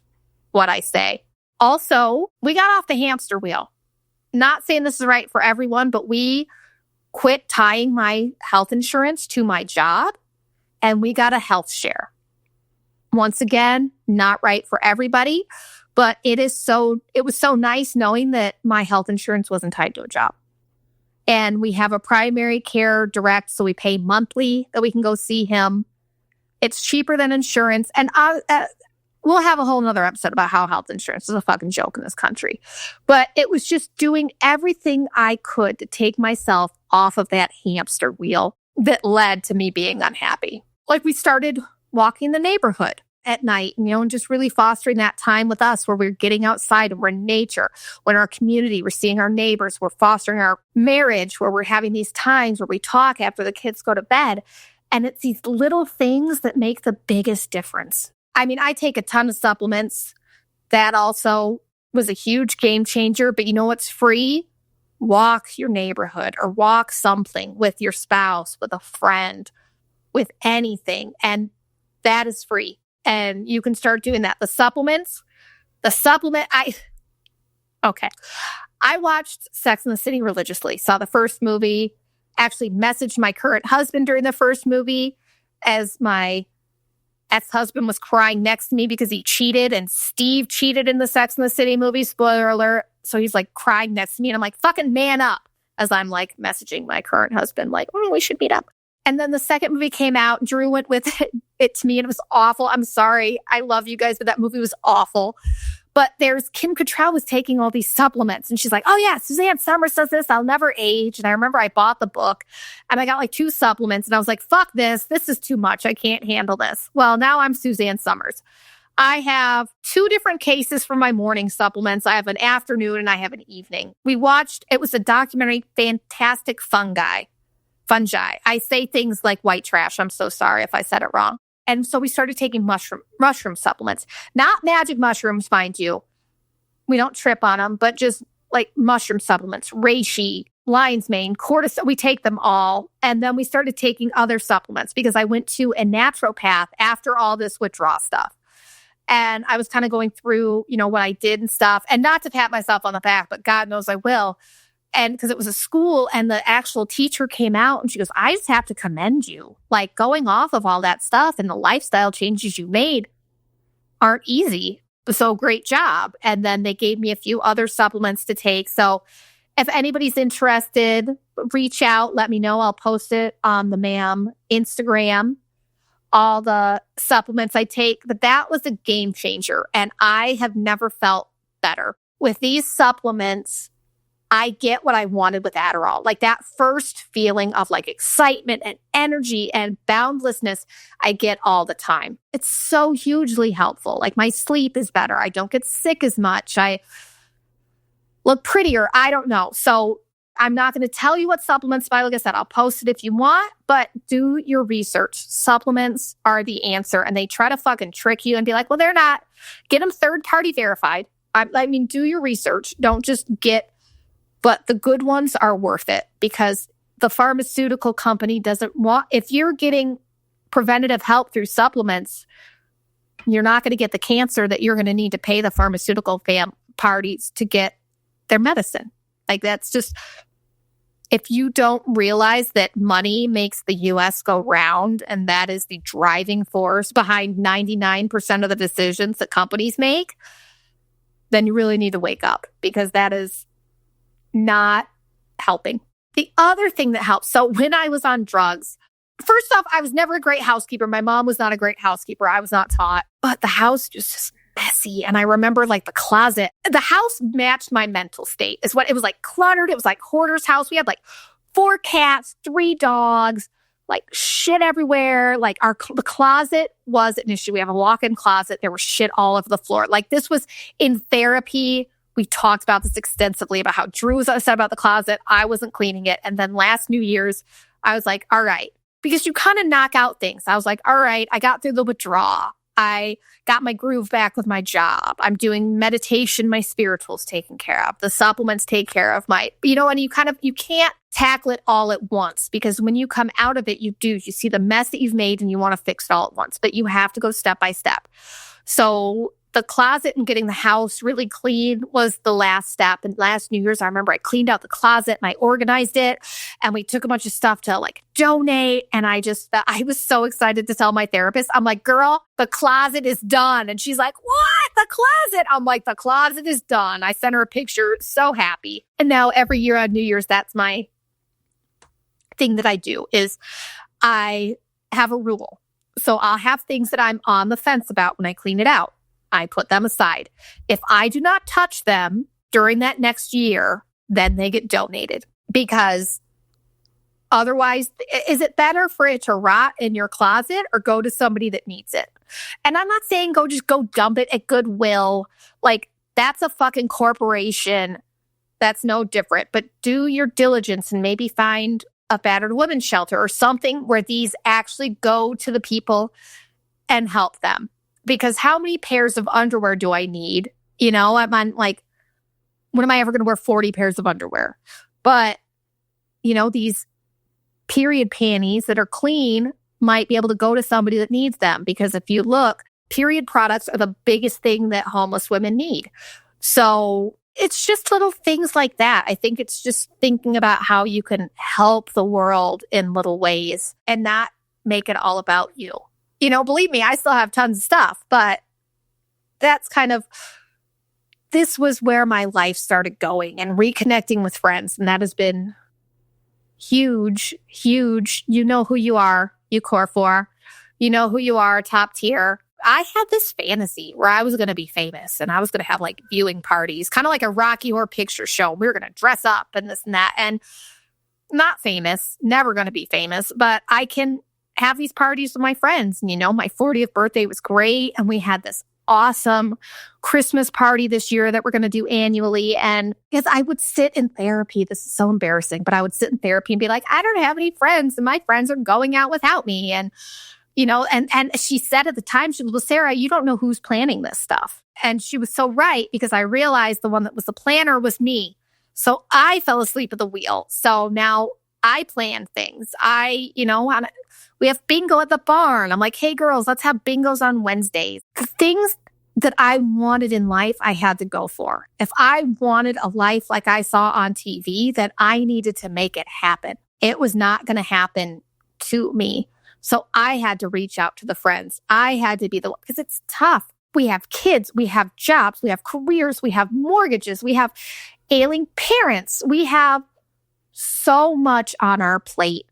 what I say. Also, we got off the hamster wheel. Not saying this is right for everyone, but we quit tying my health insurance to my job and we got a health share. Once again, not right for everybody, but it was so nice knowing that my health insurance wasn't tied to a job. And we have a primary care direct, so we pay monthly that we can go see him. It's cheaper than insurance. And we'll have a whole nother episode about how health insurance is a fucking joke in this country. But it was just doing everything I could to take myself off of that hamster wheel that led to me being unhappy. Like, we started walking the neighborhood at night, and just really fostering that time with us where we're getting outside and we're in nature. When our community, we're seeing our neighbors, we're fostering our marriage, where we're having these times where we talk after the kids go to bed. And it's these little things that make the biggest difference. I mean, I take a ton of supplements. That also was a huge game changer. But you know what's free? Walk your neighborhood or walk something with your spouse, with a friend, with anything. And that is free. And you can start doing that. I watched Sex and the City religiously, saw the first movie, actually messaged my current husband during the first movie as my ex-husband was crying next to me because he cheated, and Steve cheated in the Sex and the City movie, spoiler alert. So he's like crying next to me and I'm like, fucking man up, as I'm like messaging my current husband, like, oh, we should meet up. And then the second movie came out. Drew went with it to me and it was awful. I'm sorry. I love you guys, but that movie was awful. But Kim Cattrall was taking all these supplements and she's like, oh yeah, Suzanne Summers says this, I'll never age. And I remember I bought the book and I got like 2 supplements and I was like, fuck this. This is too much. I can't handle this. Well, now I'm Suzanne Summers. I have 2 different cases for my morning supplements. I have an afternoon and I have an evening. It was a documentary, fantastic fungi. I say things like white trash. I'm so sorry if I said it wrong. And so we started taking mushroom supplements, not magic mushrooms, mind you. We don't trip on them, but just like mushroom supplements, reishi, lion's mane, cortisone. We take them all. And then we started taking other supplements because I went to a naturopath after all this withdrawal stuff. And I was kind of going through, what I did and stuff, and not to pat myself on the back, but God knows I will. And because it was a school and the actual teacher came out and she goes, I just have to commend you. Like, going off of all that stuff and the lifestyle changes you made aren't easy. So great job. And then they gave me a few other supplements to take. So if anybody's interested, reach out, let me know. I'll post it on the MAM Instagram, all the supplements I take. But that was a game changer. And I have never felt better. With these supplements, I get what I wanted with Adderall. Like, that first feeling of like excitement and energy and boundlessness, I get all the time. It's so hugely helpful. Like, my sleep is better. I don't get sick as much. I look prettier. I don't know. So I'm not going to tell you what supplements buy. Like I said, I'll post it if you want, but do your research. Supplements are the answer. And they try to fucking trick you and be like, well, they're not. Get them third-party verified. I mean, do your research. Don't just but the good ones are worth it, because the pharmaceutical company doesn't want, if you're getting preventative help through supplements, you're not going to get the cancer that you're going to need to pay the pharmaceutical parties to get their medicine. Like, that's just, if you don't realize that money makes the U.S. go round, and that is the driving force behind 99% of the decisions that companies make, then you really need to wake up, because that is not helping. The other thing that helps, so when I was on drugs, first off, I was never a great housekeeper. My mom was not a great housekeeper. I was not taught, but the house just messy. And I remember like the closet, the house matched my mental state. Is what it was, like cluttered. It was like hoarder's house. We had like 4 cats, 3 dogs, like shit everywhere. Like the closet was an issue. We have a walk-in closet. There was shit all over the floor. Like this was in therapy. We talked about this extensively about how Drew was upset about the closet. I wasn't cleaning it. And then last New Year's, I was like, all right, because you kind of knock out things. I was like, all right, I got through the withdrawal. I got my groove back with my job. I'm doing meditation. My spiritual's taken care of. The supplements take care of my, and you can't tackle it all at once, because when you come out of it, you see the mess that you've made and you want to fix it all at once, but you have to go step by step. So the closet and getting the house really clean was the last step. And last New Year's, I remember I cleaned out the closet and I organized it, and we took a bunch of stuff to like donate. And I was so excited to tell my therapist. I'm like, girl, the closet is done. And she's like, what? The closet? I'm like, the closet is done. I sent her a picture, so happy. And now every year on New Year's, that's my thing that I do is I have a rule. So I'll have things that I'm on the fence about when I clean it out. I put them aside. If I do not touch them during that next year, then they get donated. Because otherwise, is it better for it to rot in your closet or go to somebody that needs it? And I'm not saying go dump it at Goodwill. Like, that's a fucking corporation. That's no different. But do your diligence and maybe find a battered women's shelter or something where these actually go to the people and help them. Because how many pairs of underwear do I need? I'm on like, when am I ever going to wear 40 pairs of underwear? But, these period panties that are clean might be able to go to somebody that needs them. Because if you look, period products are the biggest thing that homeless women need. So it's just little things like that. I think it's just thinking about how you can help the world in little ways and not make it all about you. Believe me, I still have tons of stuff, but that's this was where my life started going and reconnecting with friends. And that has been huge, huge. You know who you are, you core four. You know who you are, top tier. I had this fantasy where I was going to be famous and I was going to have like viewing parties, kind of like a Rocky Horror Picture Show. We were going to dress up and this and that. And not famous, never going to be famous, but I can have these parties with my friends. And, my 40th birthday was great. And we had this awesome Christmas party this year that we're going to do annually. And because I would sit in therapy, this is so embarrassing, but I would sit in therapy and be like, I don't have any friends and my friends are going out without me. And, and she said at the time, she was, well, Sarah, you don't know who's planning this stuff. And she was so right, because I realized the one that was the planner was me. So I fell asleep at the wheel. So now I plan things. We have bingo at the barn. I'm like, hey, girls, let's have bingos on Wednesdays. The things that I wanted in life, I had to go for. If I wanted a life like I saw on TV, then I needed to make it happen. It was not going to happen to me. So I had to reach out to the friends. I had to be the one, because it's tough. We have kids, we have jobs, we have careers, we have mortgages, we have ailing parents. We have so much on our plate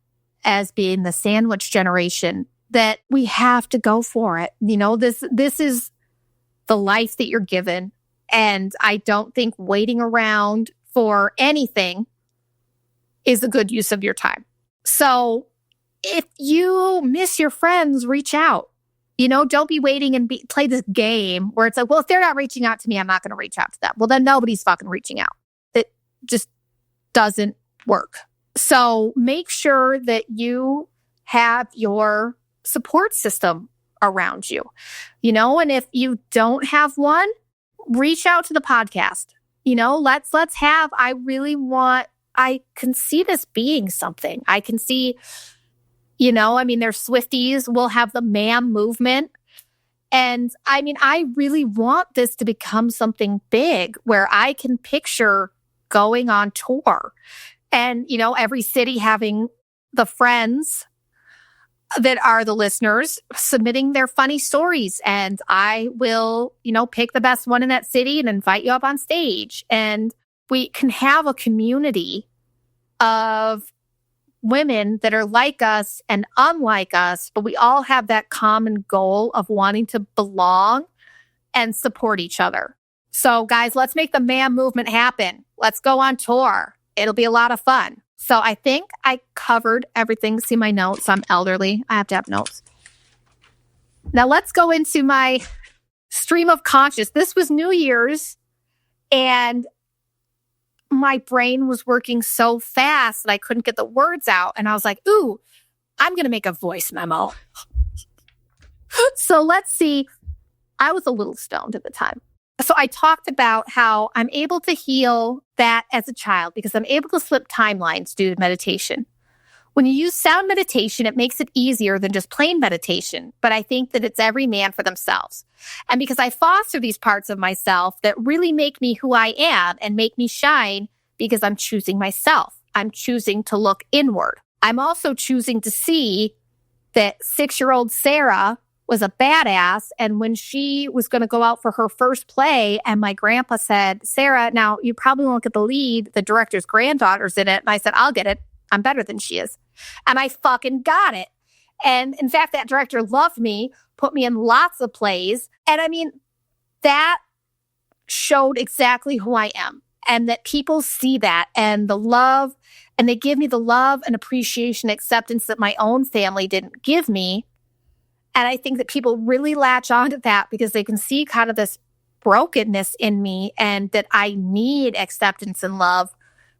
as being the sandwich generation that we have to go for it. This is the life that you're given. And I don't think waiting around for anything is a good use of your time. So if you miss your friends, reach out. Don't be waiting and play this game where it's like, well, if they're not reaching out to me, I'm not going to reach out to them. Well, then nobody's fucking reaching out. It just doesn't work. So make sure that you have your support system around you, and if you don't have one, reach out to the podcast. Let's have, I can see this being something. I can see, there's Swifties, we'll have the ma'am movement. And I really want this to become something big where I can picture going on tour. And, every city having the friends that are the listeners submitting their funny stories. And I will, pick the best one in that city and invite you up on stage. And we can have a community of women that are like us and unlike us, but we all have that common goal of wanting to belong and support each other. So guys, let's make the man movement happen. Let's go on tour. It'll be a lot of fun. So I think I covered everything. See my notes. I'm elderly. I have to have notes. Now let's go into my stream of conscious. This was New Year's, and my brain was working so fast that I couldn't get the words out. And I was like, ooh, I'm going to make a voice memo. So let's see. I was a little stoned at the time. So I talked about how I'm able to heal that as a child because I'm able to slip timelines due to meditation. When you use sound meditation, it makes it easier than just plain meditation. But I think that it's every man for themselves. And because I foster these parts of myself that really make me who I am and make me shine because I'm choosing myself. I'm choosing to look inward. I'm also choosing to see that 6-year-old Sarah was a badass. And when she was going to go out for her first play, and my grandpa said, Sarah, now you probably won't get the lead. The director's granddaughter's in it. And I said, I'll get it. I'm better than she is. And I fucking got it. And in fact, that director loved me, put me in lots of plays. And I mean, that showed exactly who I am. And that people see that and the love, and they give me the love and appreciation, acceptance that my own family didn't give me. And I think that people really latch onto that because they can see kind of this brokenness in me and that I need acceptance and love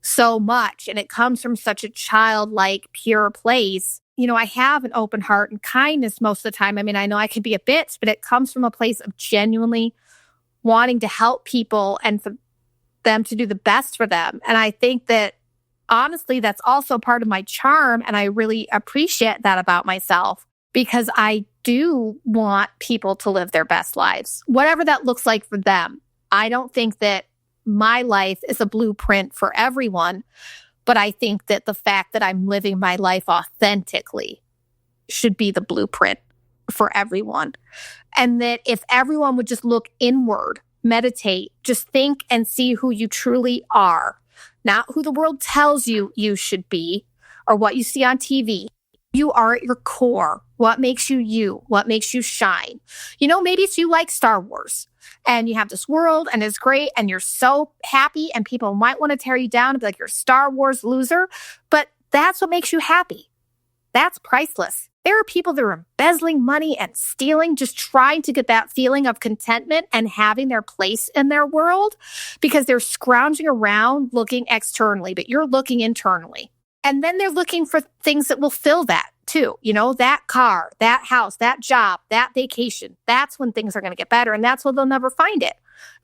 so much. And it comes from such a childlike, pure place. You know, I have an open heart and kindness most of the time. I mean, I know I can be a bitch, but it comes from a place of genuinely wanting to help people and for them to do the best for them. And I think that honestly, that's also part of my charm. And I really appreciate that about myself because I do want people to live their best lives, whatever that looks like for them. I don't think that my life is a blueprint for everyone, but I think that the fact that I'm living my life authentically should be the blueprint for everyone. And that if everyone would just look inward, meditate, just think and see who you truly are, not who the world tells you you should be or what you see on TV. You are at your core. What makes you you? What makes you shine? You know, maybe it's you like Star Wars and you have this world and it's great and you're so happy and people might want to tear you down and be like, you're a Star Wars loser, but that's what makes you happy. That's priceless. There are people that are embezzling money and stealing, just trying to get that feeling of contentment and having their place in their world because they're scrounging around looking externally, but you're looking internally. And then they're looking for things that will fill that too. You know, that car, that house, that job, that vacation. That's when things are going to get better. And that's when they'll never find it.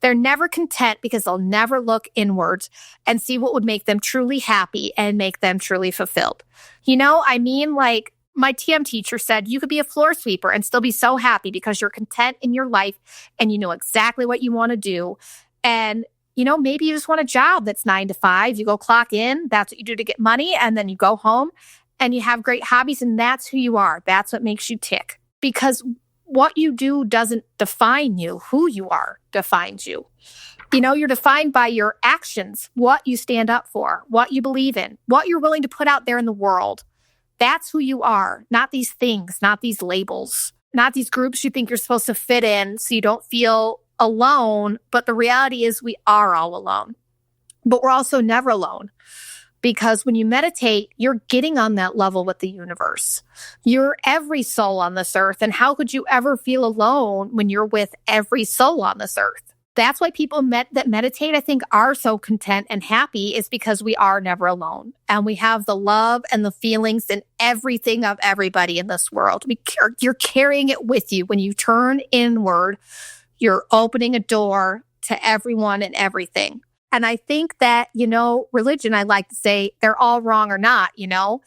They're never content because they'll never look inwards and see what would make them truly happy and make them truly fulfilled. You know, I mean, like my TM teacher said, you could be a floor sweeper and still be so happy because you're content in your life and you know exactly what you want to do. And you know, maybe you just want a job that's 9 to 5. You go clock in. That's what you do to get money. And then you go home and you have great hobbies. And that's who you are. That's what makes you tick. Because what you do doesn't define you. Who you are defines you. You know, you're defined by your actions, what you stand up for, what you believe in, what you're willing to put out there in the world. That's who you are. Not these things, not these labels, not these groups you think you're supposed to fit in so you don't feel alone, but the reality is we are all alone. But we're also never alone because when you meditate, you're getting on that level with the universe. You're every soul on this earth. And how could you ever feel alone when you're with every soul on this earth? That's why people that meditate, I think, are so content and happy is because we are never alone. And we have the love and the feelings and everything of everybody in this world. You're carrying it with you. When you turn inward, you're opening a door to everyone and everything. And I think that, you know, religion, I like to say they're all wrong or not, you know.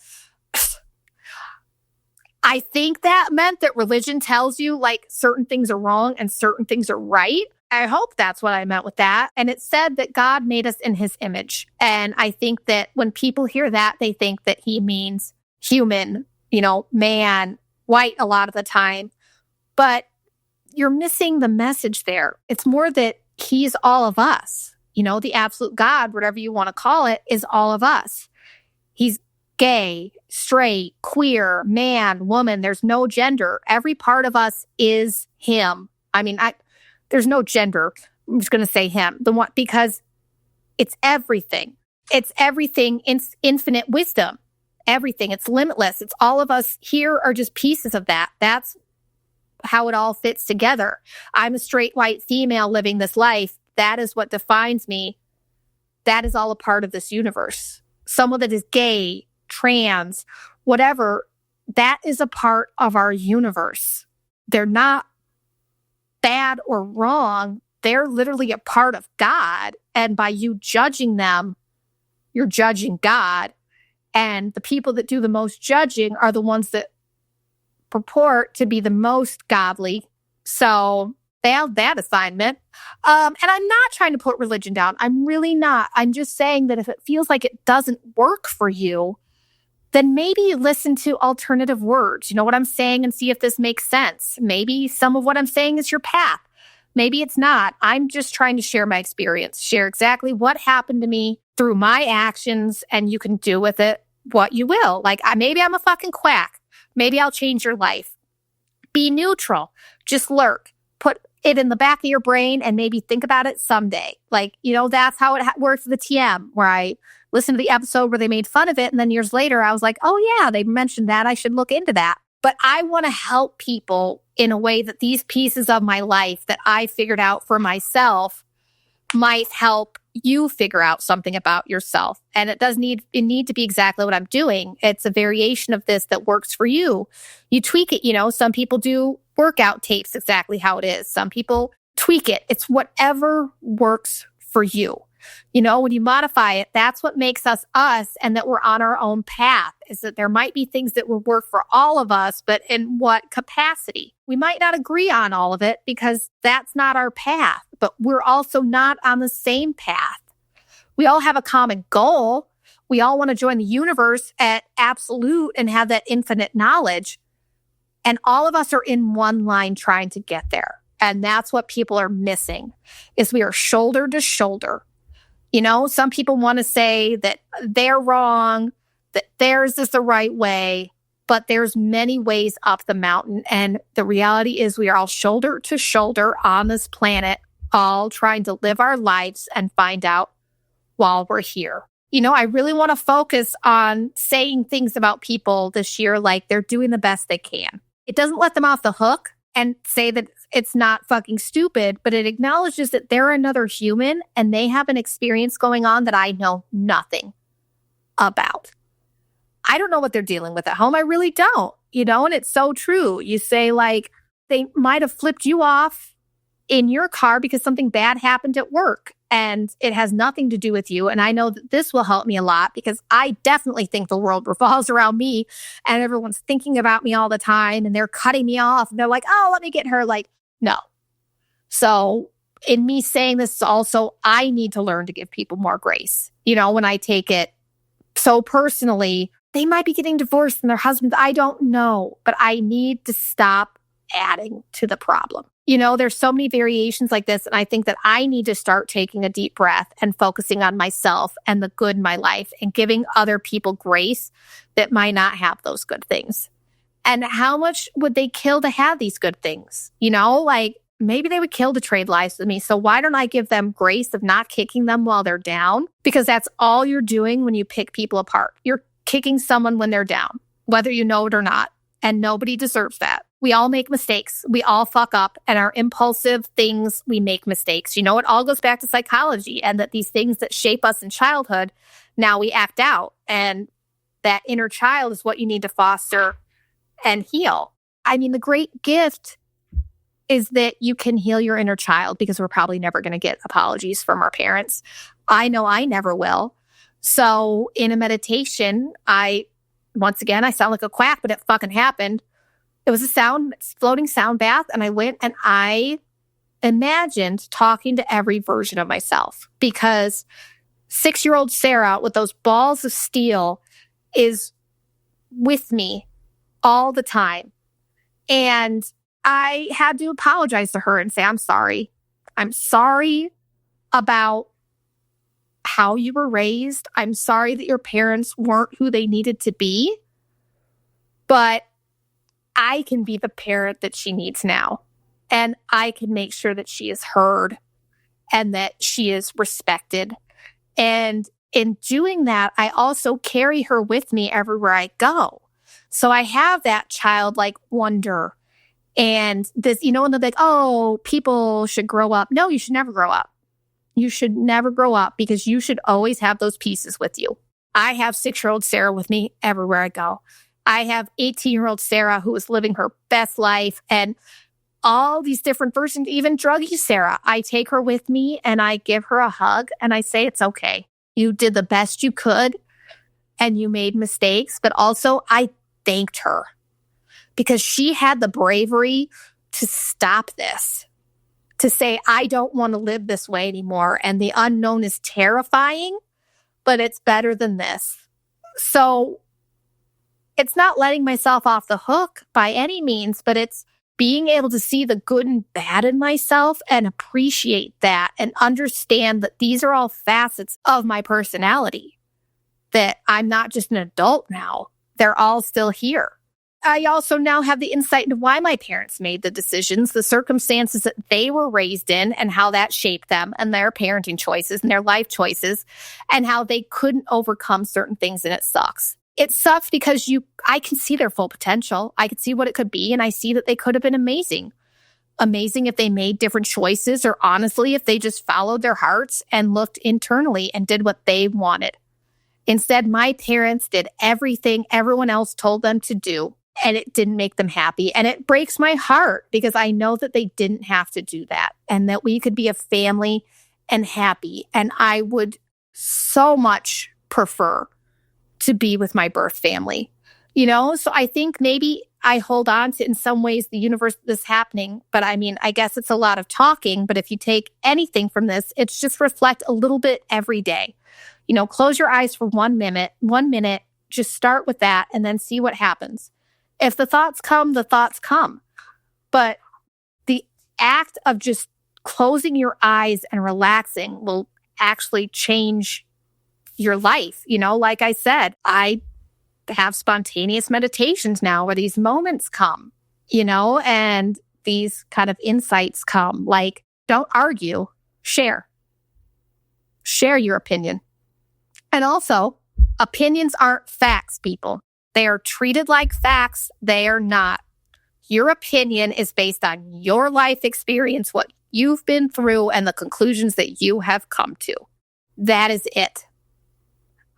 I think that meant that religion tells you like certain things are wrong and certain things are right. I hope that's what I meant with that. And it said that God made us in his image. And I think that when people hear that, they think that he means human, you know, man, white a lot of the time. But you're missing the message there. It's more that he's all of us. You know, the absolute God, whatever you want to call it, is all of us. He's gay, straight, queer, man, woman. There's no gender. Every part of us is him. I mean, there's no gender. I'm just going to say him. The one, because it's everything. It's everything, infinite wisdom. Everything. It's limitless. It's all of us here are just pieces of that. That's how it all fits together. I'm a straight white female living this life. That is what defines me. That is all a part of this universe. Someone that is gay, trans, whatever, that is a part of our universe. They're not bad or wrong. They're literally a part of God. And by you judging them, you're judging God. And the people that do the most judging are the ones that purport to be the most godly. So failed that assignment. And I'm not trying to put religion down. I'm really not. I'm just saying that if it feels like it doesn't work for you, then maybe listen to alternative words. You know what I'm saying? And see if this makes sense. Maybe some of what I'm saying is your path. Maybe it's not. I'm just trying to share my experience, share exactly what happened to me through my actions, and you can do with it what you will. Like, maybe I'm a fucking quack. Maybe I'll change your life. Be neutral. Just lurk. Put it in the back of your brain and maybe think about it someday. Like, that's how it works with the TM, where I listened to the episode where they made fun of it. And then years later, I was like, oh yeah, they mentioned that. I should look into that. But I want to help people in a way that these pieces of my life that I figured out for myself might help you figure out something about yourself. And it need to be exactly what I'm doing. It's a variation of this that works for you. You tweak it, some people do workout tapes exactly how it is. Some people tweak it. It's whatever works for you. When you modify it, that's what makes us us, and that we're on our own path, is that there might be things that will work for all of us, but in what capacity? We might not agree on all of it because that's not our path, but we're also not on the same path. We all have a common goal. We all want to join the universe at absolute and have that infinite knowledge. And all of us are in one line trying to get there. And that's what people are missing, is we are shoulder to shoulder. Some people want to say that they're wrong, that theirs is the right way, but there's many ways up the mountain. And the reality is we are all shoulder to shoulder on this planet, all trying to live our lives and find out while we're here. I really want to focus on saying things about people this year like they're doing the best they can. It doesn't let them off the hook and say that it's not fucking stupid, but it acknowledges that they're another human and they have an experience going on that I know nothing about. I don't know what they're dealing with at home. I really don't, and it's so true. You say, like, they might have flipped you off in your car because something bad happened at work and it has nothing to do with you. And I know that this will help me a lot because I definitely think the world revolves around me and everyone's thinking about me all the time and they're cutting me off. And they're like, oh, let me get her. Like, no. So in me saying this also, I need to learn to give people more grace. When I take it so personally, they might be getting divorced from their husbands. I don't know, but I need to stop adding to the problem. There's so many variations like this. And I think that I need to start taking a deep breath and focusing on myself and the good in my life and giving other people grace that might not have those good things. And how much would they kill to have these good things? Like maybe they would kill to trade lives with me. So why don't I give them grace of not kicking them while they're down? Because that's all you're doing when you pick people apart. You're kicking someone when they're down, whether you know it or not. And nobody deserves that. We all make mistakes. We all fuck up. And our impulsive things, we make mistakes. It all goes back to psychology, and that these things that shape us in childhood, now we act out. And that inner child is what you need to foster and heal. The great gift is that you can heal your inner child, because we're probably never going to get apologies from our parents. I know I never will. So in a meditation, once again, I sound like a quack, but it fucking happened. It was a floating sound bath. And I went and I imagined talking to every version of myself, because 6-year-old Sarah with those balls of steel is with me all the time. And I had to apologize to her and say, I'm sorry. I'm sorry about how you were raised. I'm sorry that your parents weren't who they needed to be. But I can be the parent that she needs now. And I can make sure that she is heard and that she is respected. And in doing that, I also carry her with me everywhere I go. So I have that childlike wonder and this, and they're like, oh, people should grow up. No, you should never grow up. You should never grow up because you should always have those pieces with you. I have 6-year-old Sarah with me everywhere I go. I have 18-year-old Sarah who is living her best life and all these different versions, even druggy Sarah. I take her with me and I give her a hug and I say, it's okay. You did the best you could and you made mistakes, but also I thanked her because she had the bravery to stop this, to say, I don't want to live this way anymore. And the unknown is terrifying, but it's better than this. So it's not letting myself off the hook by any means, but it's being able to see the good and bad in myself and appreciate that and understand that these are all facets of my personality, that I'm not just an adult now. They're all still here. I also now have the insight into why my parents made the decisions, the circumstances that they were raised in and how that shaped them and their parenting choices and their life choices and how they couldn't overcome certain things, and it sucks. It sucks because I can see their full potential. I can see what it could be, and I see that they could have been amazing. Amazing if they made different choices, or honestly, if they just followed their hearts and looked internally and did what they wanted. Instead, my parents did everything everyone else told them to do, and it didn't make them happy. And it breaks my heart because I know that they didn't have to do that and that we could be a family and happy. And I would so much prefer to be with my birth family, So I think maybe I hold on to, in some ways, the universe this happening. But I mean, I guess it's a lot of talking. But if you take anything from this, it's just reflect a little bit every day. Close your eyes for 1 minute, just start with that and then see what happens. If the thoughts come, the thoughts come. But the act of just closing your eyes and relaxing will actually change your life. Like I said, I have spontaneous meditations now where these moments come, and these kind of insights come. Like, don't argue, share your opinion. And also, opinions aren't facts, people. They are treated like facts. They are not. Your opinion is based on your life experience, what you've been through, and the conclusions that you have come to. That is it.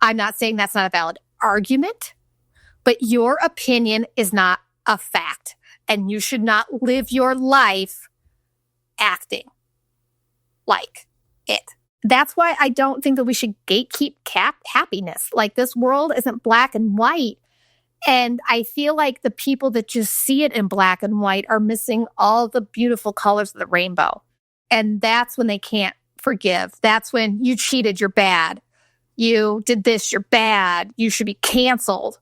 I'm not saying that's not a valid argument, but your opinion is not a fact, and you should not live your life acting like it. That's why I don't think that we should gatekeep happiness. Like, this world isn't black and white. And I feel like the people that just see it in black and white are missing all the beautiful colors of the rainbow. And that's when they can't forgive. That's when you cheated, you're bad. You did this, you're bad. You should be canceled.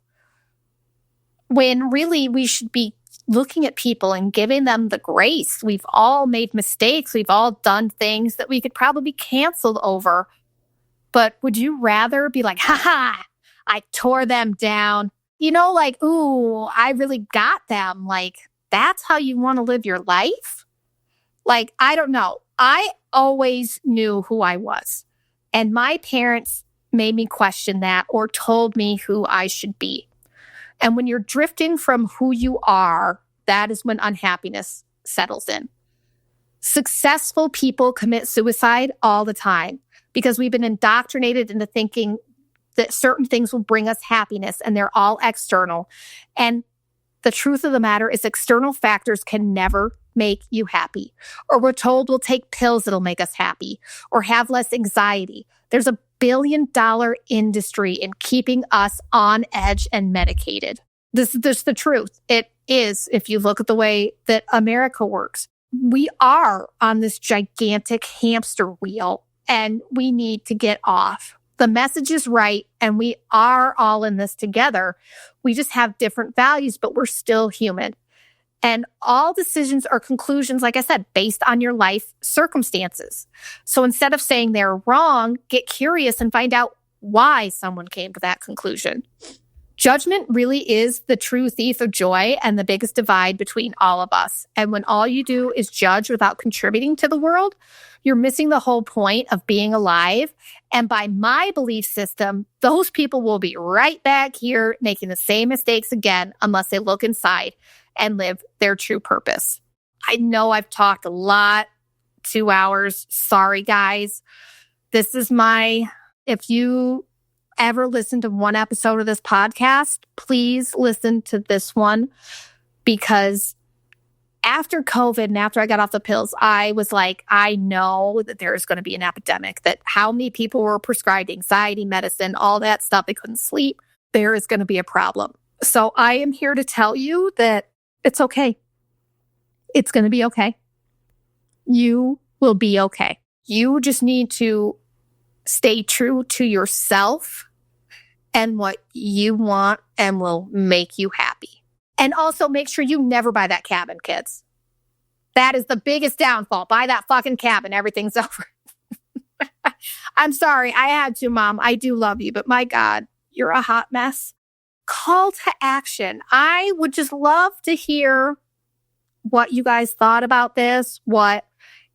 When really we should be looking at people and giving them the grace. We've all made mistakes. We've all done things that we could probably be canceled over. But would you rather be like, I tore them down? Like, ooh, I really got them. Like, that's how you want to live your life? Like, I don't know. I always knew who I was. And my parents made me question that or told me who I should be. And when you're drifting from who you are, that is when unhappiness settles in. Successful people commit suicide all the time because we've been indoctrinated into thinking that certain things will bring us happiness and they're all external. And the truth of the matter is external factors can never make you happy. Or we're told we'll take pills that'll make us happy or have less anxiety. There's a $1 billion industry in keeping us on edge and medicated. This is the truth. It is, if you look at the way that America works. We are on this gigantic hamster wheel and we need to get off. The message is right and we are all in this together. We just have different values, but we're still human. And all decisions are conclusions, like I said, based on your life circumstances. So instead of saying they're wrong, get curious and find out why someone came to that conclusion. Judgment really is the true thief of joy and the biggest divide between all of us. And when all you do is judge without contributing to the world, you're missing the whole point of being alive. And by my belief system, those people will be right back here making the same mistakes again unless they look inside and live their true purpose. I know I've talked a lot, 2 hours. Sorry, guys. This is if you ever listen to one episode of this podcast, please listen to this one, because after COVID and after I got off the pills, I was like, I know that there is going to be an epidemic, that how many people were prescribed anxiety medicine, all that stuff, they couldn't sleep. There is going to be a problem. So I am here to tell you that it's okay. It's going to be okay. You will be okay. You just need to stay true to yourself and what you want and will make you happy. And also make sure you never buy that cabin, kids. That is the biggest downfall. Buy that fucking cabin. Everything's over. I'm sorry. I had to, Mom. I do love you, but my God, you're a hot mess. Call to action. I would just love to hear what you guys thought about this, what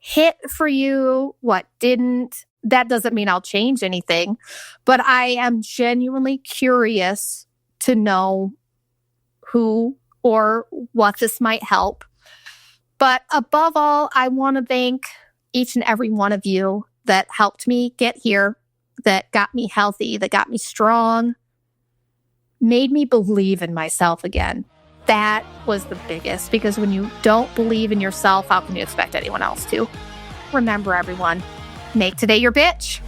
hit for you, what didn't. That doesn't mean I'll change anything, but I am genuinely curious to know who or what this might help. But above all, I want to thank each and every one of you that helped me get here, that got me healthy, that got me strong, made me believe in myself again. That was the biggest, because when you don't believe in yourself, how can you expect anyone else to? Remember, everyone, make today your bitch.